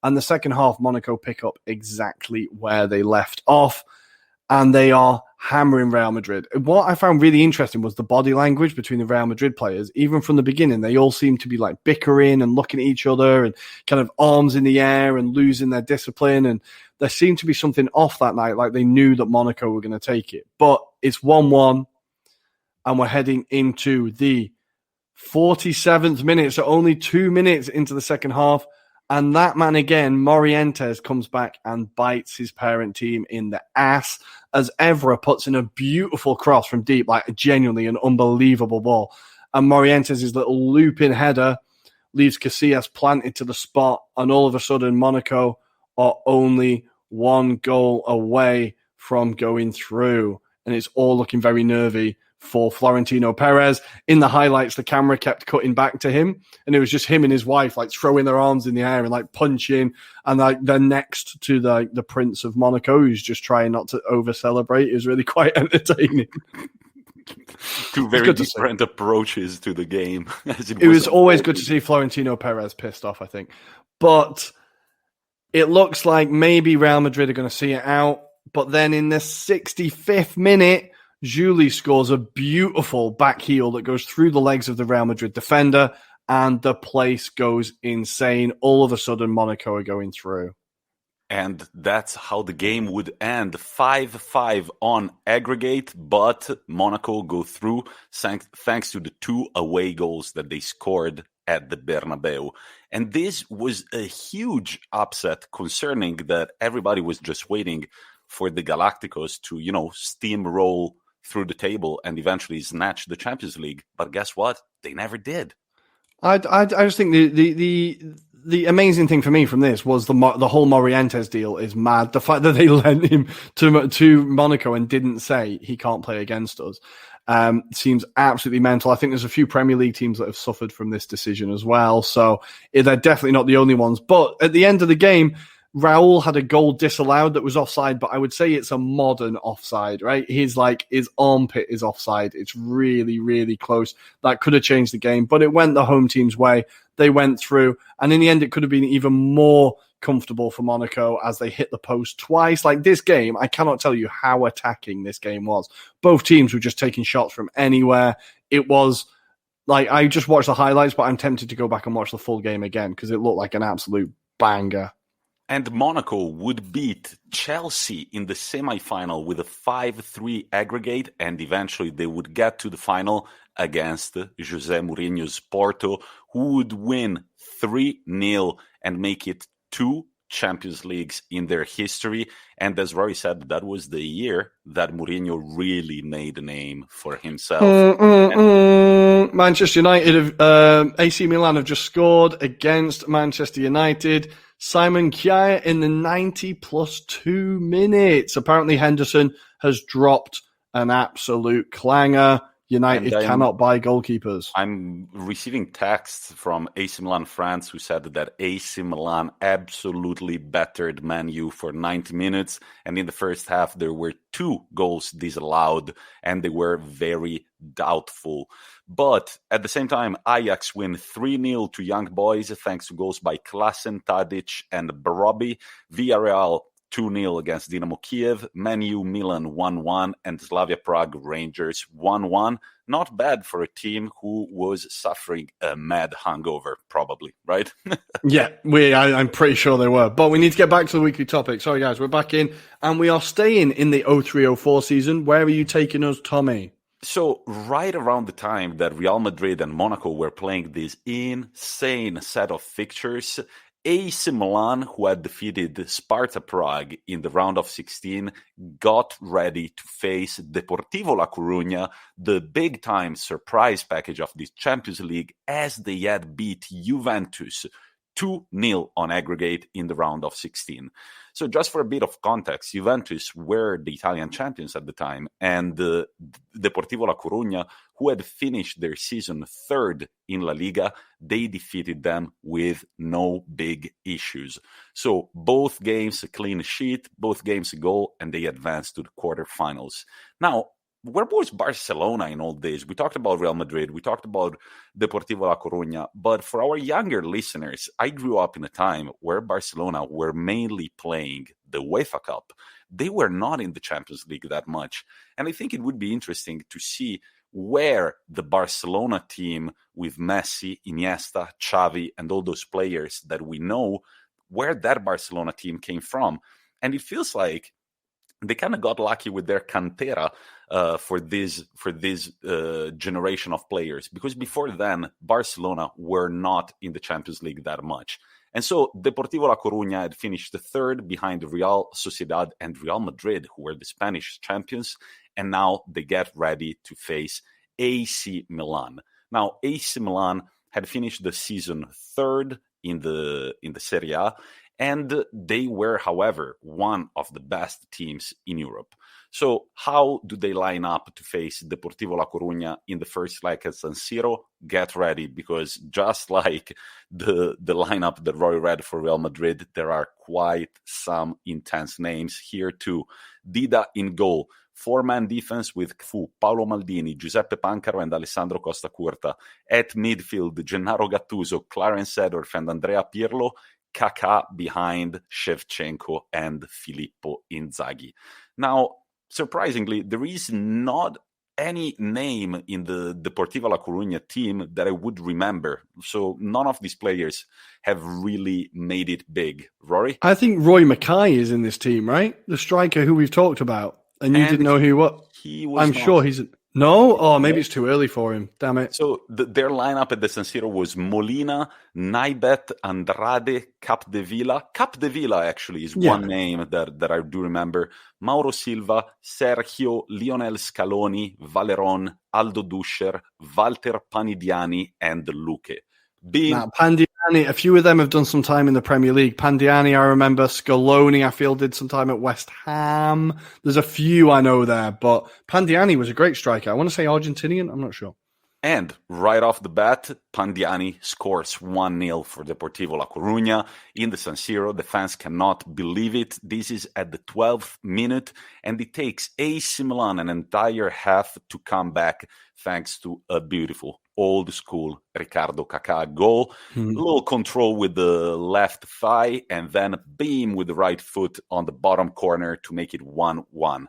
And the second half, Monaco pick up exactly where they left off. And they are hammering Real Madrid. What I found really interesting was the body language between the Real Madrid players. Even from the beginning, they all seemed to be like bickering and looking at each other and kind of arms in the air and losing their discipline. And there seemed to be something off that night, like they knew that Monaco were going to take it. But it's 1-1. And we're heading into the 47th minute, so only 2 minutes into the second half. And that man again, Morientes, comes back and bites his parent team in the ass as Evra puts in a beautiful cross from deep, like genuinely an unbelievable ball. And Morientes' little looping header leaves Casillas planted to the spot. And all of a sudden, Monaco are only 1 goal away from going through. And it's all looking very nervy for Florentino Perez. In the highlights, the camera kept cutting back to him, and it was just him and his wife like throwing their arms in the air and like punching, and like they're next to the Prince of Monaco, who's just trying not to over celebrate. It was really quite entertaining. Two very different approaches to the game. It was always good to see Florentino Perez pissed off, I think. But it looks like maybe Real Madrid are going to see it out. But then in the 65th minute, Julie scores a beautiful back heel that goes through the legs of the Real Madrid defender and the place goes insane. All of a sudden, Monaco are going through. And that's how the game would end, 5-5 on aggregate, but Monaco go through thanks to the 2 away goals that they scored at the Bernabeu. And this was a huge upset, concerning that everybody was just waiting for the Galacticos to, steamroll through the table and eventually snatch the Champions League. But guess what? They never did. I just think the amazing thing for me from this was the whole Morientes deal is mad. The fact that they lent him to Monaco and didn't say he can't play against us seems absolutely mental. I think there's a few Premier League teams that have suffered from this decision as well. So they're definitely not the only ones. But at the end of the game, Raul had a goal disallowed that was offside, but I would say it's a modern offside, right? His armpit is offside. It's really, really close. That could have changed the game, but it went the home team's way. They went through, and in the end, it could have been even more comfortable for Monaco as they hit the post twice. Like this game, I cannot tell you how attacking this game was. Both teams were just taking shots from anywhere. It was like, I just watched the highlights, but I'm tempted to go back and watch the full game again because it looked like an absolute banger. And Monaco would beat Chelsea in the semi-final with a 5-3 aggregate, and eventually they would get to the final against José Mourinho's Porto, who would win 3-0 and make it 2 Champions Leagues in their history. And as Rory said, that was the year that Mourinho really made a name for himself. Manchester United, AC Milan have just scored against Manchester United. Simon Kjaer in the 90 plus 2 minutes. Apparently Henderson has dropped an absolute clanger. United cannot buy goalkeepers. I'm receiving texts from AC Milan France who said that AC Milan absolutely battered Man U for 90 minutes. And in the first half, there were 2 goals disallowed, and they were very doubtful. But at the same time, Ajax win 3-0 to Young Boys thanks to goals by Klaassen, Tadic, and Brobbey. Villarreal 2-0 against Dynamo Kiev, Man U Milan 1-1, and Slavia Prague Rangers 1-1. Not bad for a team who was suffering a mad hangover, probably, right? Yeah, I'm pretty sure they were. But we need to get back to the weekly topic. Sorry, guys, we're back in, and we are staying in the 03-04 season. Where are you taking us, Tommy? So right around the time that Real Madrid and Monaco were playing this insane set of fixtures, AC Milan, who had defeated Sparta Prague in the round of 16, got ready to face Deportivo La Coruña, the big-time surprise package of this Champions League, as they had beat Juventus 2-0 on aggregate in the round of 16. So just for a bit of context, Juventus were the Italian champions at the time, and Deportivo La Coruña, who had finished their season 3rd in La Liga, they defeated them with no big issues. So both games a clean sheet, both games a goal, and they advanced to the quarterfinals. Now, where was Barcelona in all this? We talked about Real Madrid, we talked about Deportivo La Coruña, but for our younger listeners, I grew up in a time where Barcelona were mainly playing the UEFA Cup. They were not in the Champions League that much, and I think it would be interesting to see where the Barcelona team with Messi, Iniesta, Xavi, and all those players that we know, where that Barcelona team came from. And it feels like they kind of got lucky with their cantera for this generation of players, because before then, Barcelona were not in the Champions League that much. And so Deportivo La Coruña had finished 3rd behind Real Sociedad and Real Madrid, who were the Spanish champions, and now they get ready to face AC Milan. Now, AC Milan had finished the season 3rd in the Serie A, and they were, however, one of the best teams in Europe. So how do they line up to face Deportivo La Coruña in the first leg at San Siro? Get ready, because just like the lineup that Roy read for Real Madrid, there are quite some intense names here too. Dida in goal. 4-man defense with Fu, Paolo Maldini, Giuseppe Pancaro, and Alessandro Costa Curta. At midfield, Gennaro Gattuso, Clarence Seedorf, and Andrea Pirlo. Kaká behind Shevchenko and Filippo Inzaghi. Now, surprisingly, there is not any name in the Deportivo La Coruña team that I would remember. So none of these players have really made it big. Rory? I think Roy Mackay is in this team, right? The striker who we've talked about. And you didn't know who he was? He was I'm not. sure he's... No? Oh, maybe it's too early for him. Damn it. So their lineup at the San Siro was Molina, Naibet, Andrade, Capdevila. Capdevila actually is one name that I do remember. Mauro Silva, Sergio, Lionel Scaloni, Valeron, Aldo Duscher, Walter Panidiani, and Luque. Now, Pandiani, a few of them have done some time in the Premier League. Pandiani, I remember. Scaloni, I feel, did some time at West Ham. There's a few I know there, but Pandiani was a great striker. I want to say Argentinian. I'm not sure. And right off the bat, Pandiani scores 1-0 for Deportivo La Coruña in the San Siro. The fans cannot believe it. This is at the 12th minute, and it takes AC Milan an entire half to come back thanks to a beautiful old-school Ricardo Kaká goal. A little control with the left thigh, and then a beam with the right foot on the bottom corner to make it 1-1.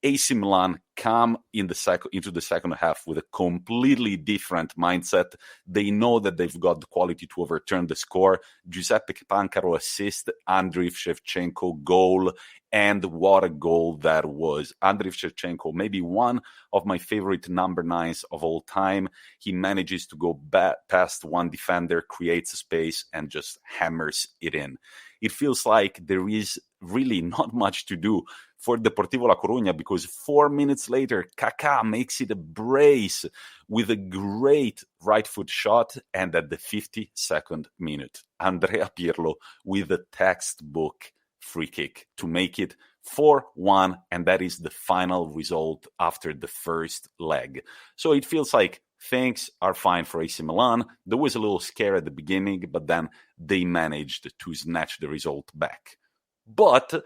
AC Milan come into the second half with a completely different mindset. They know that they've got the quality to overturn the score. Giuseppe Pancaro assist, Andriy Shevchenko goal, and what a goal that was. Andriy Shevchenko, maybe one of my favorite number 9s of all time. He manages to go past one defender, creates a space, and just hammers it in. It feels like there is really not much to do for Deportivo La Coruña, because 4 minutes later, Kaká makes it a brace with a great right foot shot, and at the 52nd minute, Andrea Pirlo with a textbook free kick to make it 4-1, and that is the final result after the first leg. So it feels like things are fine for AC Milan. There was a little scare at the beginning, but then they managed to snatch the result back. But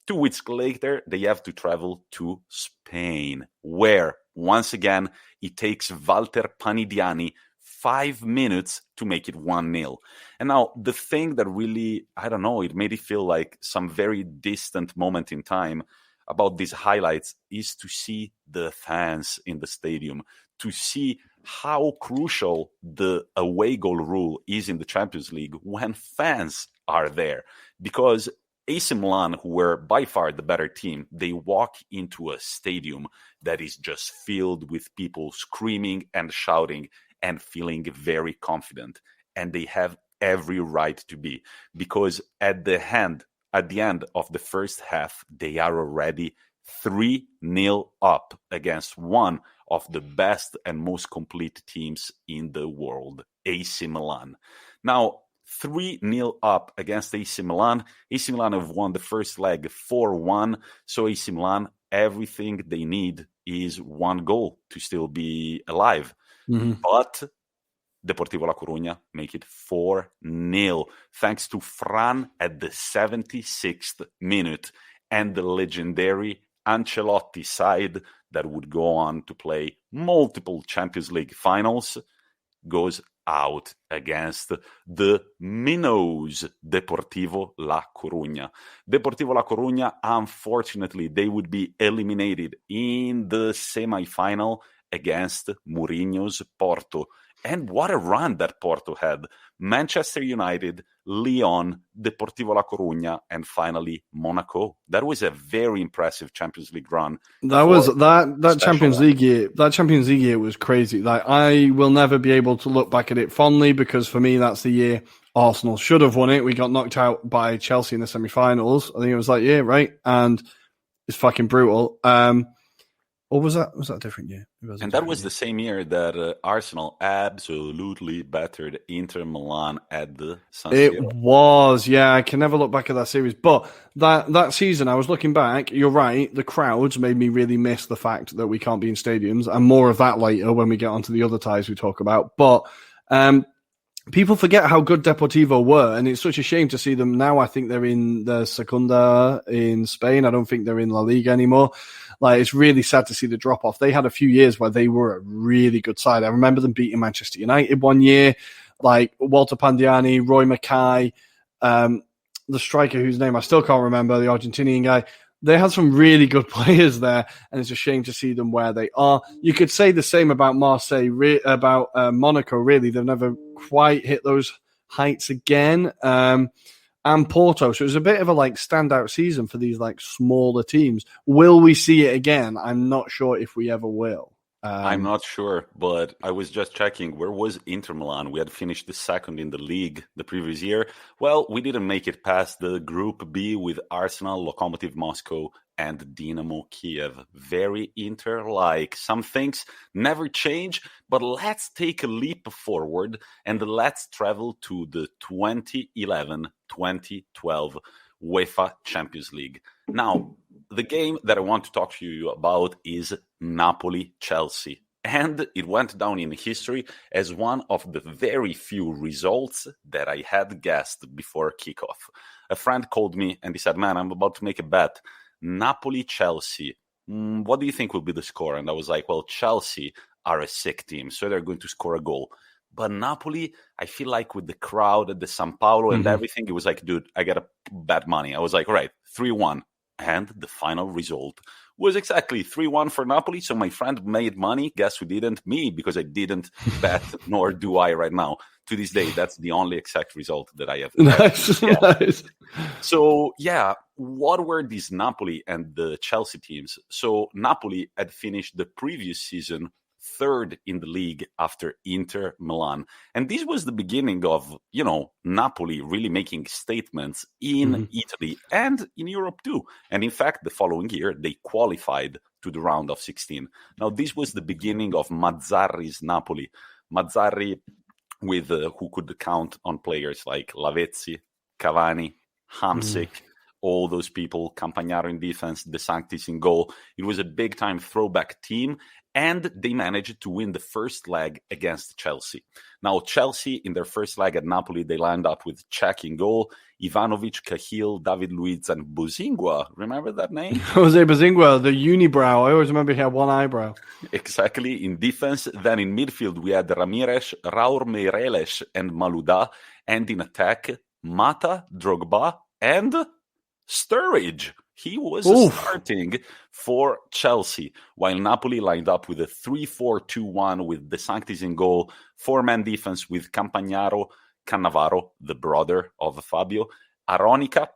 2 weeks later, they have to travel to Spain, where, once again, it takes Walter Panidiani 5 minutes to make it 1-0. And now, the thing that really, I don't know, it made it feel like some very distant moment in time about these highlights is to see the fans in the stadium, to see how crucial the away goal rule is in the Champions League when fans are there. Because AC Milan, who were by far the better team, they walk into a stadium that is just filled with people screaming and shouting and feeling very confident. And they have every right to be, because at the end of the first half, they are already 3-0 up against one of the best and most complete teams in the world, AC Milan. Now, 3-0 up against AC Milan. AC Milan have won the first leg 4-1. So AC Milan, everything they need is one goal to still be alive. But Deportivo La Coruña make it 4-0 thanks to Fran at the 76th minute and the legendary Ancelotti side that would go on to play multiple Champions League finals goes out against the minnows Deportivo La Coruña. Deportivo La Coruña, unfortunately, they would be eliminated in the semi-final against Mourinho's Porto. And what a run that Porto had. Manchester United, Lyon, Deportivo La Coruña, and finally Monaco. That was a very impressive Champions League run. That Champions League year. That Champions League year was crazy. Like, I will never be able to look back at it fondly, because for me that's the year Arsenal should have won it. We got knocked out by Chelsea in the semi-finals. I think it was that year, right? And it's fucking brutal. Or was that a different year? And that was the same year that Arsenal absolutely battered Inter Milan at the San Siro. It was, yeah. I can never look back at that series. But that season, I was looking back, you're right, the crowds made me really miss the fact that we can't be in stadiums. And more of that later when we get onto the other ties we talk about. But people forget how good Deportivo were, and it's such a shame to see them now. I think they're in the Segunda in Spain. I don't think they're in La Liga anymore. Like, it's really sad to see the drop off. They had a few years where they were a really good side. I remember them beating Manchester United one year, like Walter Pandiani, Roy Mackay, the striker whose name I still can't remember, the Argentinian guy. they had some really good players there, and it's a shame to see them where they are. You could say the same about Marseille, about Monaco, really. They've never quite hit those heights again. And Porto. So it was a bit of a standout season for these smaller teams. Will we see it again? I'm not sure if we ever will. I'm not sure, but I was just checking. Where was Inter Milan? We had finished the second in the league the previous year. Well, we didn't make it past the Group B with Arsenal, Lokomotiv Moscow, and Dynamo Kiev. Very Inter-like. Some things never change, but let's take a leap forward and let's travel to the 2011-2012 UEFA Champions League. Now, the game that I want to talk to you about is Napoli-Chelsea. And it went down in history as one of the very few results that I had guessed before kickoff. A friend called me and he said, man, I'm about to make a bet. Napoli-Chelsea, what do you think will be the score? And I was like, well, Chelsea are a sick team, so they're going to score a goal. But Napoli, I feel like with the crowd at the São Paulo and everything, it was like, dude, I got to bet money. I was like, all right, 3-1. And the final result was exactly 3-1 for Napoli. So my friend made money. Guess who didn't? Me, because I didn't bet, nor do I right now. To this day, that's the only exact result that I have. Nice. So, what were these Napoli and the Chelsea teams? So Napoli had finished the previous season third in the league after Inter Milan. And this was the beginning of, Napoli really making statements in Italy and in Europe too. And in fact, the following year, they qualified to the round of 16. Now, this was the beginning of Mazzarri's Napoli. Mazzarri with who could count on players like Lavezzi, Cavani, Hamsik, all those people, Campagnaro in defense, De Sanctis in goal. It was a big-time throwback team, and they managed to win the first leg against Chelsea. Now, Chelsea, in their first leg at Napoli, they lined up with Cech in goal, Ivanovic, Cahill, David Luiz, and Buzingua. Remember that name? Jose Buzingua, the unibrow. I always remember he had one eyebrow. Exactly. In defense, then in midfield, we had Ramirez, Raul Meireles, and Malouda. And in attack, Mata, Drogba, and Sturridge. He was starting for Chelsea, while Napoli lined up with a 3-4-2-1 with De Sanctis in goal, four-man defense with Campagnaro, Cannavaro, the brother of Fabio, Aronica,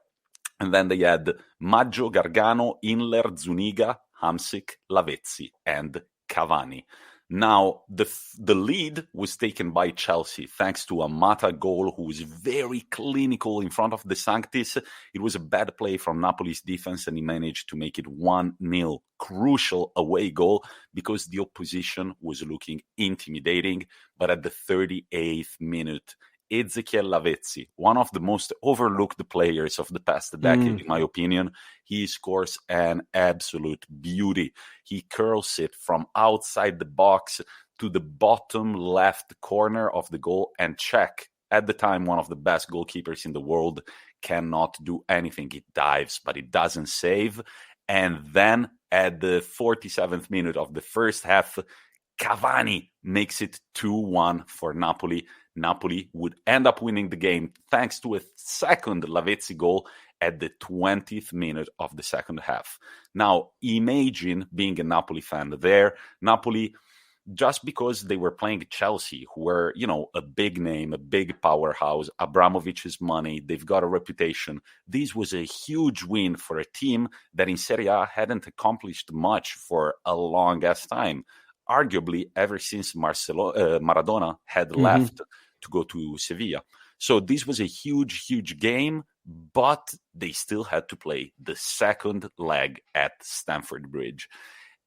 and then they had Maggio, Gargano, Inler, Zuniga, Hamsik, Lavezzi, and Cavani. Now, the lead was taken by Chelsea thanks to a Mata goal who was very clinical in front of De Sanctis. It was a bad play from Napoli's defense, and he managed to make it 1-0. Crucial away goal because the opposition was looking intimidating. But at the 38th minute, Ezequiel Lavezzi, one of the most overlooked players of the past decade, in my opinion, he scores an absolute beauty. He curls it from outside the box to the bottom left corner of the goal, and Cech, at the time one of the best goalkeepers in the world, cannot do anything. It dives, but it doesn't save. And then at the 47th minute of the first half, Cavani makes it 2-1 for Napoli. Napoli would end up winning the game thanks to a second Lavezzi goal at the 20th minute of the second half. Now, imagine being a Napoli fan there. Napoli, just because they were playing Chelsea, who were, a big name, a big powerhouse, Abramovich's money, they've got a reputation. This was a huge win for a team that in Serie A hadn't accomplished much for a long-ass time. Arguably, ever since Maradona had left to go to Sevilla. So this was a huge, huge game, but they still had to play the second leg at Stamford Bridge.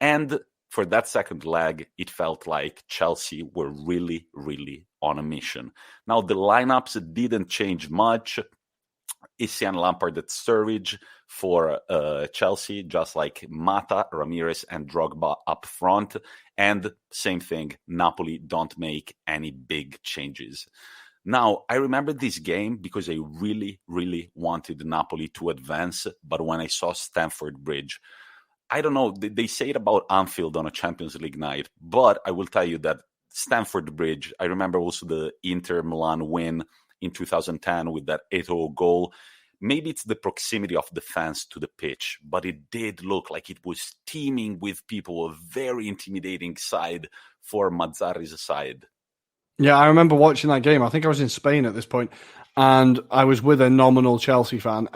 And for that second leg, it felt like Chelsea were really, really on a mission. Now, the lineups didn't change much. Issy Lampard at Sturridge for Chelsea, just like Mata, Ramirez, and Drogba up front. And same thing, Napoli don't make any big changes. Now, I remember this game because I really, really wanted Napoli to advance. But when I saw Stamford Bridge, I don't know, they say it about Anfield on a Champions League night, but I will tell you that Stamford Bridge, I remember also the Inter Milan win in 2010 with that 8-0 goal. maybe it's the proximity of the fans to the pitch, but it did look like it was teeming with people, a very intimidating side for Mazzarri's side. Yeah, I remember watching that game. I think I was in Spain at this point, and I was with a nominal Chelsea fan.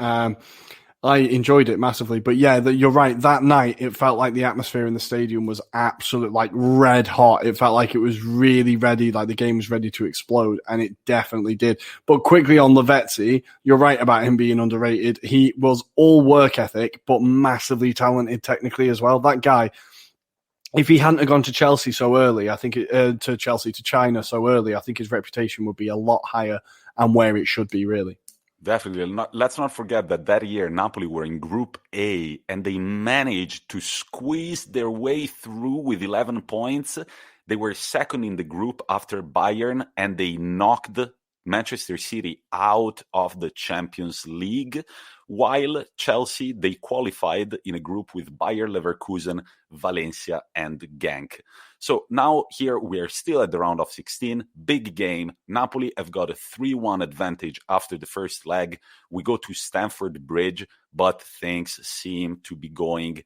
I enjoyed it massively. But yeah, you're right. That night, it felt like the atmosphere in the stadium was absolute, like red hot. It felt like it was really ready, like the game was ready to explode, and it definitely did. But quickly on Lavezzi, you're right about him being underrated. He was all work ethic, but massively talented technically as well. That guy, if he hadn't have gone to Chelsea so early, I think to China so early, I think his reputation would be a lot higher and where it should be, really. Definitely. Let's not forget that year, Napoli were in Group A, and they managed to squeeze their way through with 11 points. They were second in the group after Bayern, and they knocked Manchester City out of the Champions League, while Chelsea, they qualified in a group with Bayer Leverkusen, Valencia, and Genk. So now here we are still at the round of 16. Big game. Napoli have got a 3-1 advantage after the first leg. We go to Stamford Bridge, but things seem to be going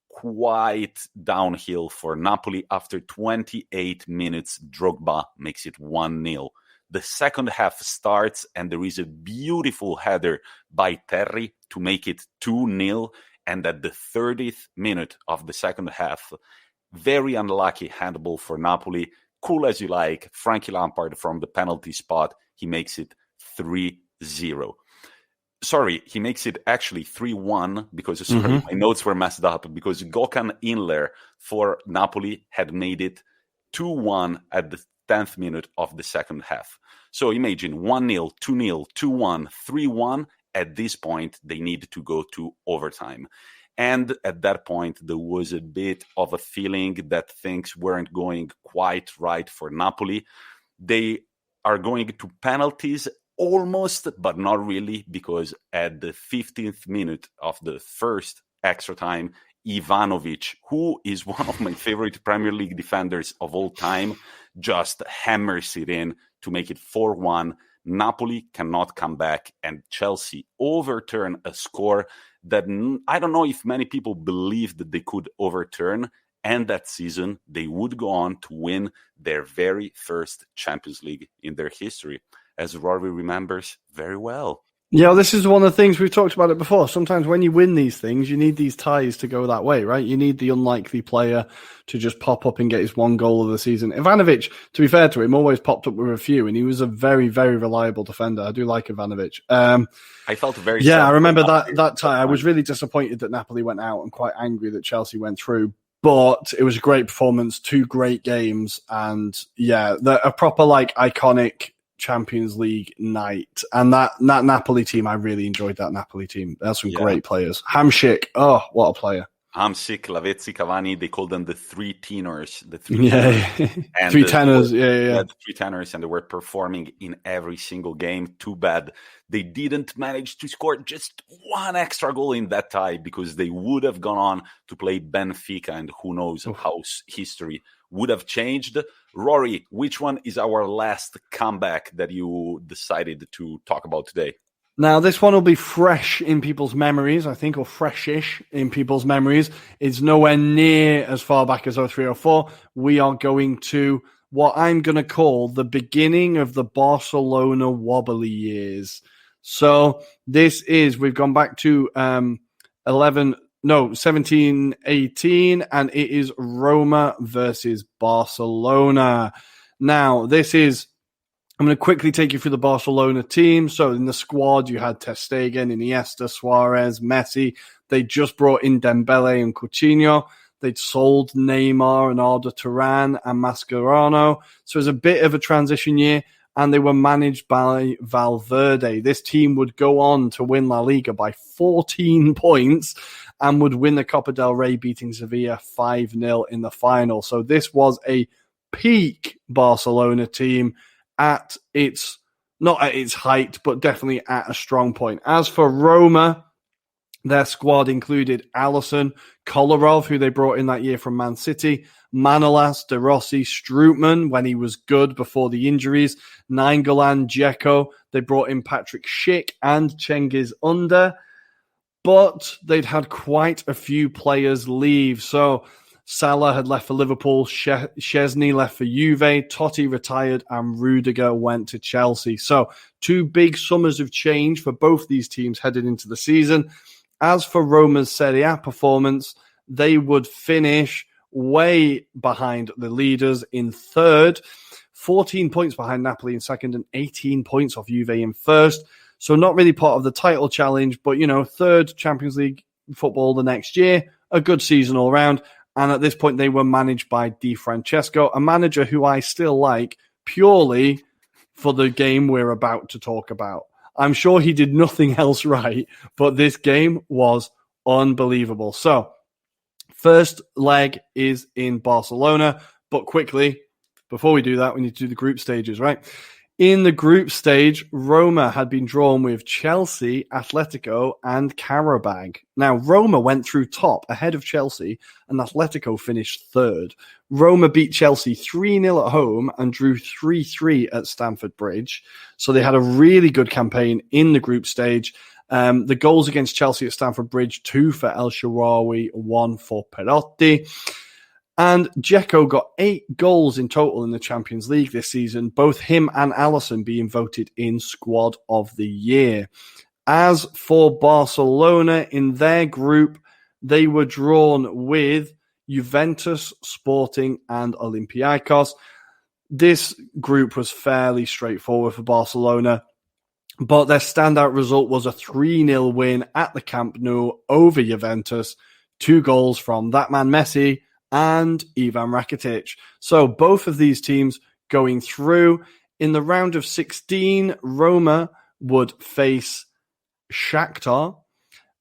quite downhill for Napoli. After 28 minutes, Drogba makes it 1-0. The second half starts, and there is a beautiful header by Terry to make it 2-0. And at the 30th minute of the second half, very unlucky handball for Napoli. Cool as you like, Frankie Lampard from the penalty spot, he makes it 3-0. Sorry, he makes it actually 3-1 because my notes were messed up, because Gökhan Inler for Napoli had made it 2-1 at the 10th minute of the second half. So imagine 1-0, 2-0, 2-1, 3-1. At this point, they need to go to overtime. And at that point, there was a bit of a feeling that things weren't going quite right for Napoli. They are going to penalties almost, but not really, because at the 15th minute of the first extra time, Ivanovic, who is one of my favorite Premier League defenders of all time, just hammers it in to make it 4-1. Napoli cannot come back, and Chelsea overturn a score that I don't know if many people believed that they could overturn. And that season, they would go on to win their very first Champions League in their history, as Rory remembers very well. Yeah, this is one of the things we've talked about it before. Sometimes when you win these things, you need these ties to go that way, right? You need the unlikely player to just pop up and get his one goal of the season. Ivanovic, to be fair to him, always popped up with a few, and he was a very, very reliable defender. I do like Ivanovic. I felt very I remember that time. I was really disappointed that Napoli went out and quite angry that Chelsea went through. But it was a great performance, 2 great games, and yeah, a proper iconic Champions League night. And that Napoli team, I really enjoyed that Napoli team. They had some great players. Hamšík, oh, what a player. Hamšík, Lavezzi, Cavani, they called them the three tenors. The three tenors. The three tenors, and they were performing in every single game. Too bad they didn't manage to score just one extra goal in that tie, because they would have gone on to play Benfica, and who knows how history would have changed. Rory, which one is our last comeback that you decided to talk about today? Now, this one will be fresh in people's memories, I think, or freshish in people's memories. It's nowhere near as far back as 0304. We are going to what I'm going to call the beginning of the Barcelona wobbly years. So we've gone back to 17-18, and it is Roma versus Barcelona. Now, I'm going to quickly take you through the Barcelona team. So in the squad, you had Ter Stegen, Iniesta, Suarez, Messi. They just brought in Dembele and Coutinho. They'd sold Neymar and Arda Turan and Mascherano. So it was a bit of a transition year, and they were managed by Valverde. This team would go on to win La Liga by 14 points and would win the Copa del Rey, beating Sevilla 5-0 in the final. So this was a peak Barcelona team at not at its height, but definitely at a strong point. As for Roma, Their squad included Alisson, Kolarov, who they brought in that year from Man City, Manolas, De Rossi, Strootman when he was good before the injuries, Nainggolan, Dzeko. They brought in Patrick Schick and Cengiz Under, but they'd had quite a few players leave. So Salah had left for Liverpool, Szczesny left for Juve, Totti retired, and Rudiger went to Chelsea. So 2 big summers of change for both these teams headed into the season. As for Roma's Serie A performance, they would finish way behind the leaders in third, 14 points behind Napoli in second, and 18 points off Juve in first. So not really part of the title challenge, but, third Champions League football the next year, a good season all round. And at this point, they were managed by Di Francesco, a manager who I still like purely for the game we're about to talk about. I'm sure he did nothing else right, but this game was unbelievable. So, first leg is in Barcelona, but quickly, before we do that, we need to do the group stages, right? In the group stage, Roma had been drawn with Chelsea, Atlético, and Qarabag. Now, Roma went through top ahead of Chelsea, and Atlético finished third. Roma beat Chelsea 3-0 at home and drew 3-3 at Stamford Bridge. So they had a really good campaign in the group stage. The goals against Chelsea at Stamford Bridge, 2 for El Shaarawy, 1 for Perotti. And Dzeko got 8 goals in total in the Champions League this season, both him and Alisson being voted in Squad of the Year. As for Barcelona, in their group, they were drawn with Juventus, Sporting, and Olympiacos. This group was fairly straightforward for Barcelona, but their standout result was a 3-0 win at the Camp Nou over Juventus. 2 goals from that man Messi and Ivan Rakitic. So both of these teams going through. In the round of 16, Roma would face Shakhtar.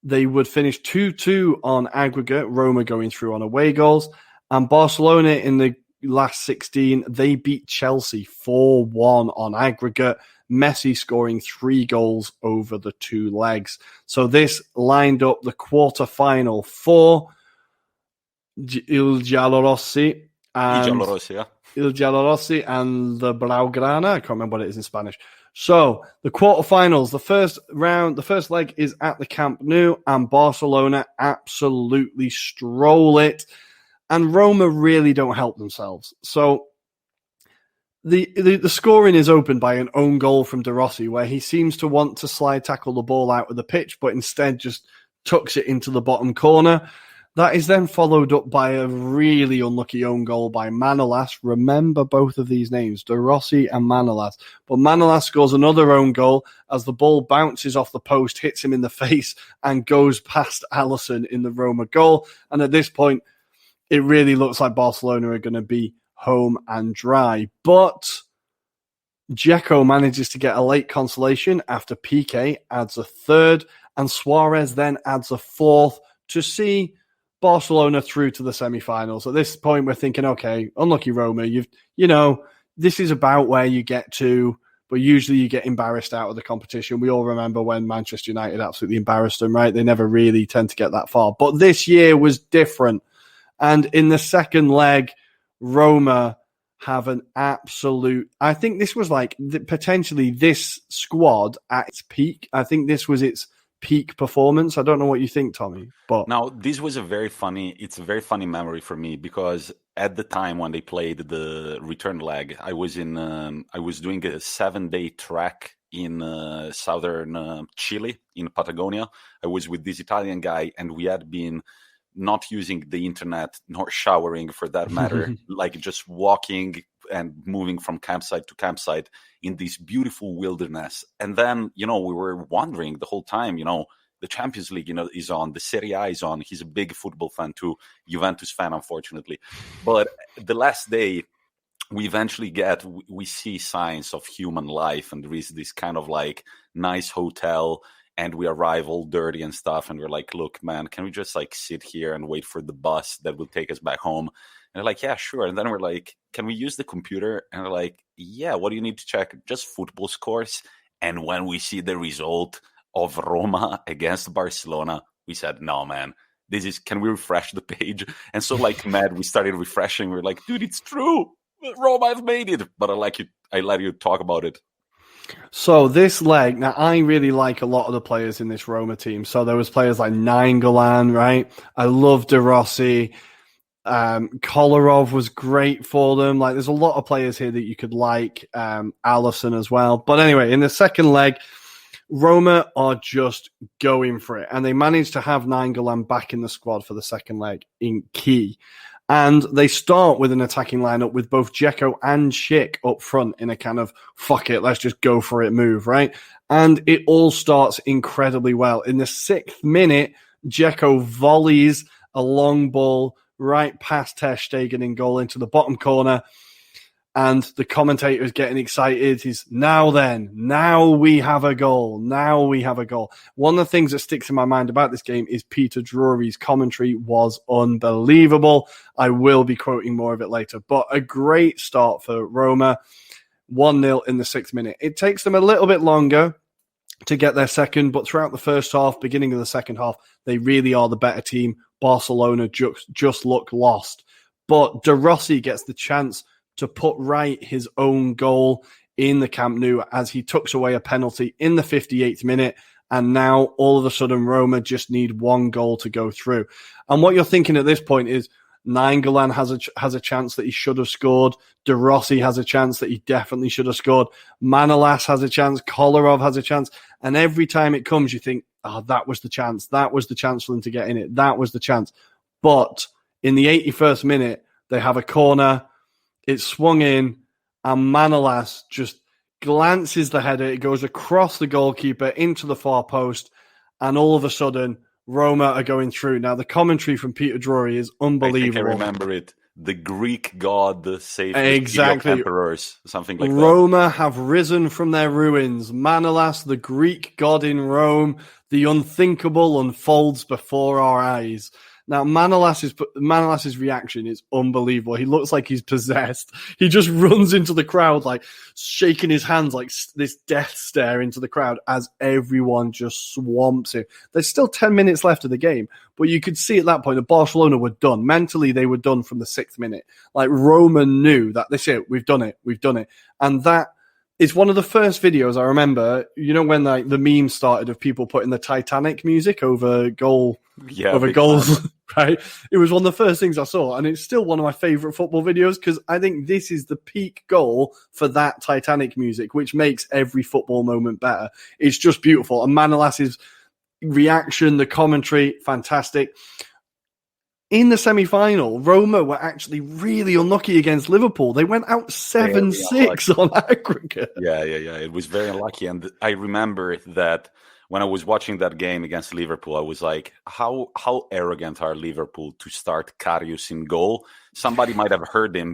They would finish 2-2 on aggregate, Roma going through on away goals. And Barcelona in the last 16, they beat Chelsea 4-1 on aggregate, Messi scoring 3 goals over the 2 legs. So this lined up the quarter-final for Il Giallorossi and the Blaugrana. I can't remember what it is in Spanish. So the quarterfinals, the first leg is at the Camp Nou, and Barcelona absolutely stroll it, and Roma really don't help themselves. So the scoring is opened by an own goal from De Rossi, where he seems to want to slide tackle the ball out of the pitch, but instead just tucks it into the bottom corner. That is then followed up by a really unlucky own goal by Manolas. Remember both of these names, De Rossi and Manolas. But Manolas scores another own goal as the ball bounces off the post, hits him in the face, and goes past Alisson in the Roma goal. And at this point, it really looks like Barcelona are going to be home and dry. But Dzeko manages to get a late consolation after Piqué adds a third, and Suarez then adds a fourth to see Barcelona through to the semi-finals. At this point, we're thinking, okay, unlucky Roma. This is about where you get to, but usually you get embarrassed out of the competition. We all remember when Manchester United absolutely embarrassed them, right? They never really tend to get that far. But this year was different. And in the second leg, Roma have an absolute... I think this was like potentially this squad at its peak. I think this was its peak performance. I don't know what you think, Tommy, but now this was a very funny memory for me, because at the time when they played the return leg, I was doing a 7-day trek in southern Chile, in Patagonia. I was with this Italian guy, and we had been not using the internet nor showering for that matter, like just walking and moving from campsite to campsite in this beautiful wilderness. And then, we were wondering the whole time, the Champions League, is on, the Serie A is on. He's a big football fan too, Juventus fan, unfortunately. But the last day, we see signs of human life, and there is this kind of like nice hotel, and we arrive all dirty and stuff, and we're like, look, man, can we just like sit here and wait for the bus that will take us back home? And they're like, yeah, sure. And then we're like, can we use the computer? And they're like, yeah, what do you need to check? Just football scores. And when we see the result of Roma against Barcelona, we said, no, man, can we refresh the page? And so like mad, we started refreshing. We're like, dude, it's true. Roma have made it. But I let you talk about it. So this leg, now I really like a lot of the players in this Roma team. So there was players like Nainggolan, right? I love De Rossi. Kolarov was great for them. Like, there's a lot of players here that you could like. Allison as well. But anyway, in the second leg, Roma are just going for it. And they managed to have Nainggolan back in the squad for the second leg in key. And they start with an attacking lineup with both Dzeko and Schick up front in a kind of, fuck it, let's just go for it move, right? And it all starts incredibly well. In the 6th minute, Dzeko volleys a long ball right past Ter Stegen in goal into the bottom corner. And the commentator is getting excited. He's, now we have a goal. Now we have a goal. One of the things that sticks in my mind about this game is Peter Drury's commentary was unbelievable. I will be quoting more of it later. But a great start for Roma. 1-0 in the 6th minute. It takes them a little bit longer to get their second, but throughout the first half, beginning of the second half, they really are the better team. Barcelona just look lost. But De Rossi gets the chance to put right his own goal in the Camp Nou as he tucks away a penalty in the 58th minute. And now all of a sudden Roma just need one goal to go through. And what you're thinking at this point is Nainggolan has a chance that he should have scored. De Rossi has a chance that he definitely should have scored. Manolas has a chance. Kolarov has a chance. And every time it comes, you think, oh, that was the chance. That was the chance for them to get in it. That was the chance. But in the 81st minute, they have a corner. It's swung in, and Manolas just glances the header. It goes across the goalkeeper into the far post, and all of a sudden, Roma are going through. Now, the commentary from Peter Drury is unbelievable. I remember it. The Greek god saved exactly. The emperors, something like that. Roma have risen from their ruins. Manolas, the Greek god in Rome, the unthinkable unfolds before our eyes. Now, Manolas's reaction is unbelievable. He looks like he's possessed. He just runs into the crowd, like shaking his hands like this death stare into the crowd as everyone just swamps him. There's still 10 minutes left of the game, but you could see at that point that Barcelona were done. Mentally, they were done from the 6th minute. Like, Roma knew that this is it. We've done it. And that is one of the first videos I remember, you know, when like the meme started of people putting the Titanic music over goals, right? It was one of the first things I saw, and it's still one of my favorite football videos because I think this is the peak goal for that Titanic music, which makes every football moment better. It's just beautiful. And Manolas's reaction, the commentary, fantastic. In the semi-final, Roma were actually really unlucky against Liverpool. They went out 7-6 on aggregate. Yeah. It was very unlucky. And I remember that when I was watching that game against Liverpool, I was like, how arrogant are Liverpool to start Karius in goal? Somebody might have heard me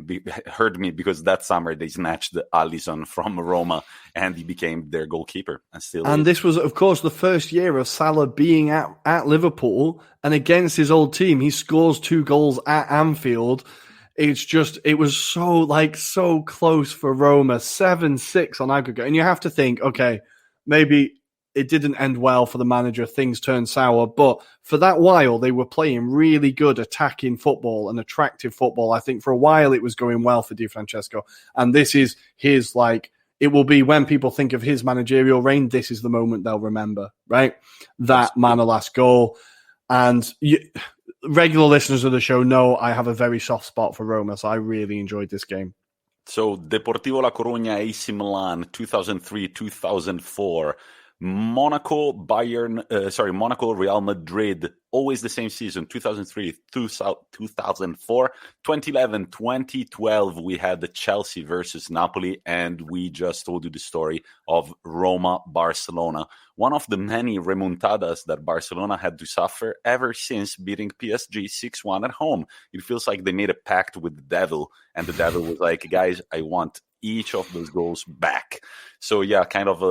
because that summer they snatched Alisson from Roma and he became their goalkeeper. And this was, of course, the first year of Salah being at Liverpool, and against his old team, he scores 2 goals at Anfield. It was so close for Roma, 7-6 on aggregate. And you have to think, okay, maybe it didn't end well for the manager. Things turned sour. But for that while, they were playing really good attacking football and attractive football. I think for a while it was going well for Di Francesco. And this is his, it will be when people think of his managerial reign, this is the moment they'll remember, right? That Manolas goal. And regular listeners of the show know I have a very soft spot for Roma, so I really enjoyed this game. So Deportivo La Coruña, AC Milan, 2003-2004. Monaco, Real Madrid, always the same season, 2003, 2004, 2011, 2012, we had the Chelsea versus Napoli, and we just told you the story of Roma, Barcelona, one of the many remontadas that Barcelona had to suffer ever since beating PSG 6-1 at home. It feels like they made a pact with the devil, and the devil was like, guys, I want each of those goals back. So yeah, kind of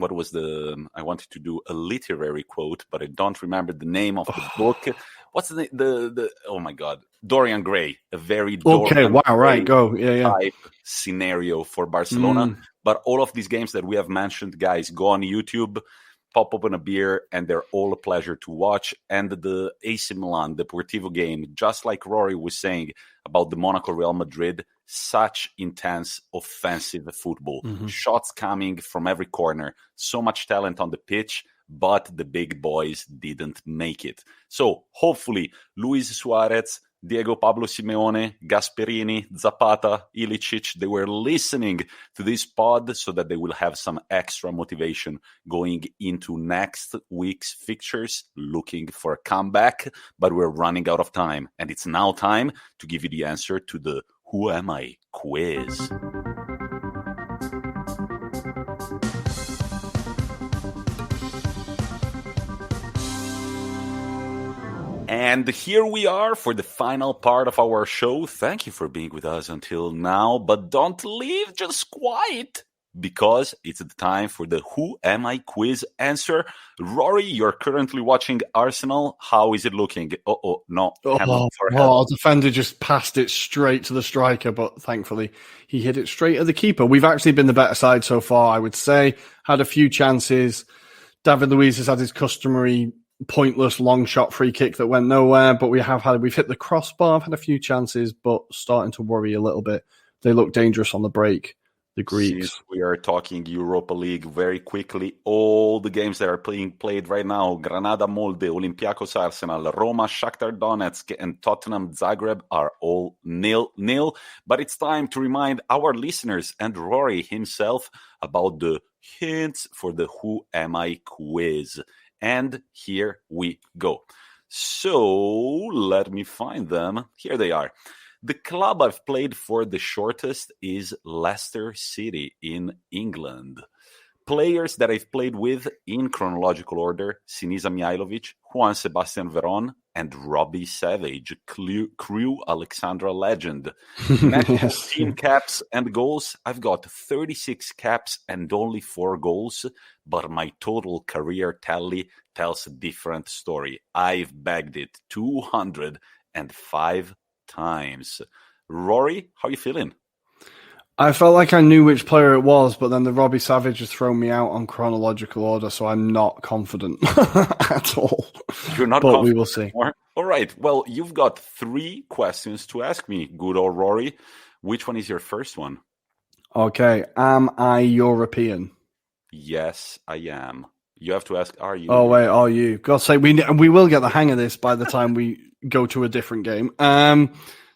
I wanted to do a literary quote, but I don't remember the name of the book. What's the oh my God, Dorian Gray, a very Dorian Gray type scenario for Barcelona. But all of these games that we have mentioned, guys, go on YouTube, pop open a beer, and they're all a pleasure to watch. And the AC Milan, Deportivo game, just like Rory was saying about the Monaco Real Madrid, such intense offensive football. Shots coming from every corner, so much talent on the pitch, but the big boys didn't make it. So hopefully Luis Suarez, Diego Pablo Simeone, Gasperini, Zapata, Ilicic, they were listening to this pod so that they will have some extra motivation going into next week's fixtures, looking for a comeback. But we're running out of time, and it's now time to give you the answer to the Who Am I quiz. And here we are for the final part of our show. Thank you for being with us until now, but don't leave just quite, because it's the time for the Who Am I quiz answer. Rory, you're currently watching Arsenal. How is it looking? No. Our defender just passed it straight to the striker, but thankfully he hit it straight at the keeper. We've actually been the better side so far, I would say. Had a few chances. David Luiz has had his customary pointless long shot free kick that went nowhere, but we've hit the crossbar. I've had a few chances, but starting to worry a little bit. They look dangerous on the break, the Greeks. Since we are talking Europa League very quickly, all the games that are being played right now, Granada Molde, Olympiacos Arsenal, Roma Shakhtar Donetsk, and Tottenham Zagreb are all 0-0. But it's time to remind our listeners and Rory himself about the hints for the Who Am I quiz. And here we go. So let me find them. Here they are. The club I've played for the shortest is Leicester City in England. Players that I've played with in chronological order: Sinisa Mihailovic, Juan Sebastian Veron, and Robbie Savage, Crew Alexandra legend. National team caps and goals, I've got 36 caps and only 4 goals, but my total career tally tells a different story. I've bagged it 205 times. Rory, how are you feeling? I felt like I knew which player it was, but then the Robbie Savage has thrown me out on chronological order, so I'm not confident at all. You're not but confident we will see. Anymore? All right. Well, you've got 3 questions to ask me, good old Rory. Which one is your first one? Okay. Am I European? Yes, I am. You have to ask, are you? Oh, wait, are you? God's sake, we will get the hang of this by the time we go to a different game.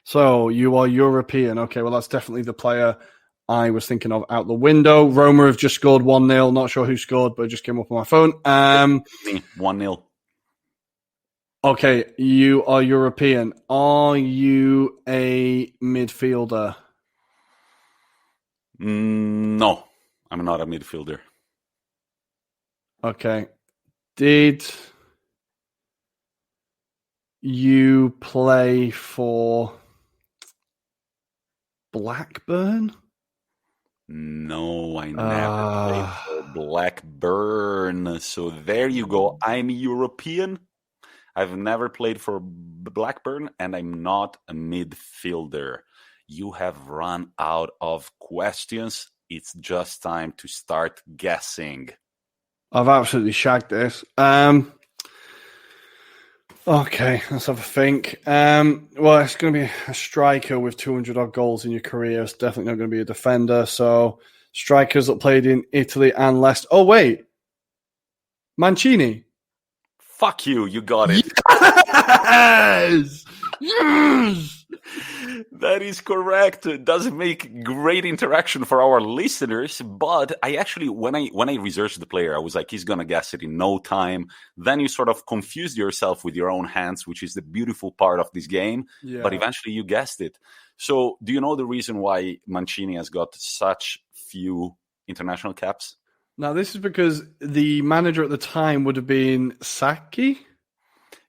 So you are European. Okay, well, that's definitely the player I was thinking of out the window. Roma have just scored 1-0. Not sure who scored, but it just came up on my phone. Me, 1-0. Okay, you are European. Are you a midfielder? No, I'm not a midfielder. Okay. Did you play for Blackburn? No, I never played for Blackburn. So there you go. I'm European. I've never played for Blackburn, and I'm not a midfielder. You have run out of questions. It's just time to start guessing. I've absolutely shagged this. Okay, let's have a think. Well, it's going to be a striker with 200 odd goals in your career. It's definitely not going to be a defender. So, strikers that played in Italy and Leicester. Oh, wait. Mancini. Fuck you, you got it. Yes! Yes! That is correct. It doesn't make great interaction for our listeners, but I actually, when I researched the player, I was like, he's gonna guess it in no time. Then you sort of confused yourself with your own hands, which is the beautiful part of this game. Yeah. But eventually you guessed it. So do you know the reason why Mancini has got such few international caps? Now, this is because the manager at the time would have been Sacchi.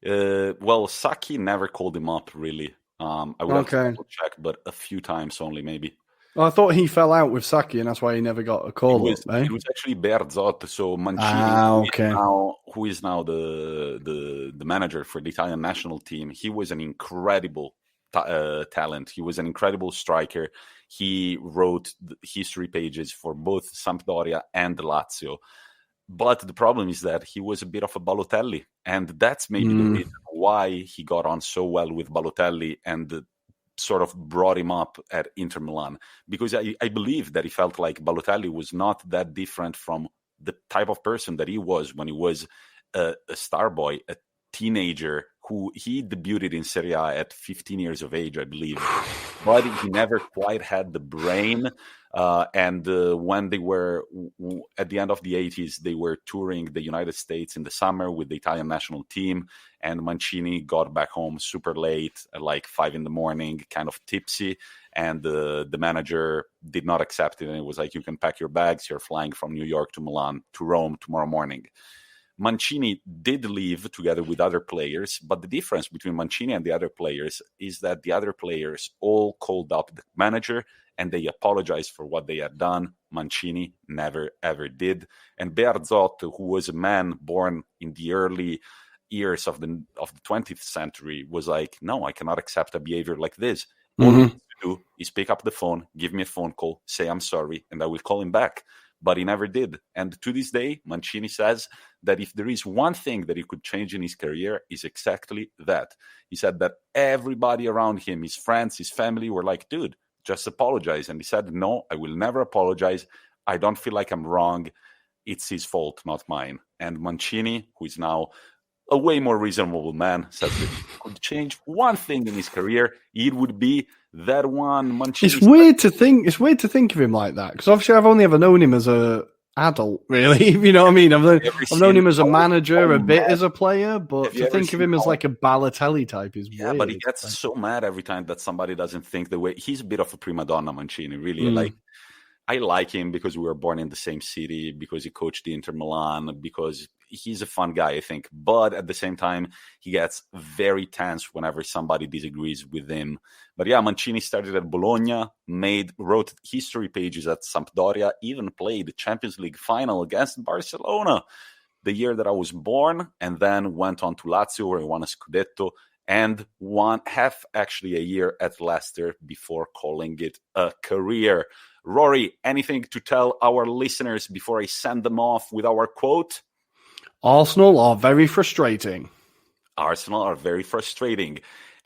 Well, Sacchi never called him up, really. I would have to check, but a few times only, maybe. Well, I thought he fell out with Sacchi, and that's why he never got a call. It was actually Berzot. So Mancini, who is now the manager for the Italian national team, he was an incredible talent. He was an incredible striker. He wrote history pages for both Sampdoria and Lazio. But the problem is that he was a bit of a Balotelli, and that's maybe the reason why he got on so well with Balotelli and sort of brought him up at Inter Milan. Because I believe that he felt like Balotelli was not that different from the type of person that he was when he was a star boy, a teenager who he debuted in Serie A at 15 years of age, I believe. But he never quite had the brain. And when they were at the end of the 80s, they were touring the United States in the summer with the Italian national team. And Mancini got back home super late at like 5 a.m, kind of tipsy. And the manager did not accept it. And it was like, you can pack your bags. You're flying from New York to Milan to Rome tomorrow morning. Mancini did leave together with other players, but the difference between Mancini and the other players is that the other players all called up the manager and they apologized for what they had done. Mancini never, ever did. And Bearzot, who was a man born in the early years of the 20th century, was like, no, I cannot accept a behavior like this. All he needs to do is pick up the phone, give me a phone call, say I'm sorry, and I will call him back. But he never did. And to this day, Mancini says that if there is one thing that he could change in his career, is exactly that. He said that everybody around him, his friends, his family, were like, dude, just apologize. And he said, no, I will never apologize. I don't feel like I'm wrong. It's his fault, not mine. And Mancini, who is now a way more reasonable man, says that if he could change one thing in his career, it would be that one. Mancini. It's weird to think. It's weird to think of him like that, because obviously I've only ever known him as a adult, really. You know what I mean? I've known him as a manager, a bit as a player, but to think of him as like a Balotelli type is weird. But he gets so mad every time that somebody doesn't think the way. He's a bit of a prima donna, Mancini, really. Like, I like him because we were born in the same city, because he coached the Inter Milan, because he's a fun guy, I think. But at the same time, he gets very tense whenever somebody disagrees with him. But yeah, Mancini started at Bologna, wrote history pages at Sampdoria, even played the Champions League final against Barcelona the year that I was born, and then went on to Lazio, where he won a Scudetto, and actually a year at Leicester before calling it a career. Rory, anything to tell our listeners before I send them off with our quote? Arsenal are very frustrating. Arsenal are very frustrating.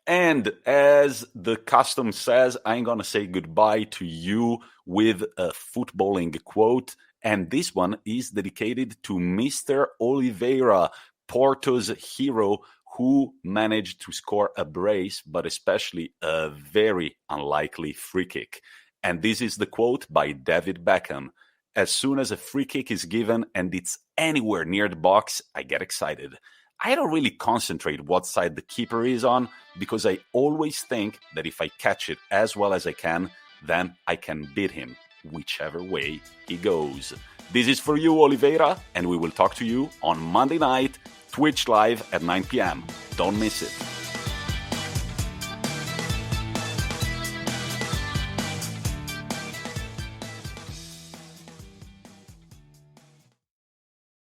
And as the custom says, I'm going to say goodbye to you with a footballing quote. And this one is dedicated to Mr. Oliveira, Porto's hero, who managed to score a brace, but especially a very unlikely free kick. And this is the quote by David Beckham. As soon as a free kick is given and it's anywhere near the box, I get excited. I don't really concentrate what side the keeper is on, because I always think that if I catch it as well as I can, then I can beat him, whichever way he goes. This is for you, Oliveira, and we will talk to you on Monday night, Twitch Live at 9 p.m. Don't miss it.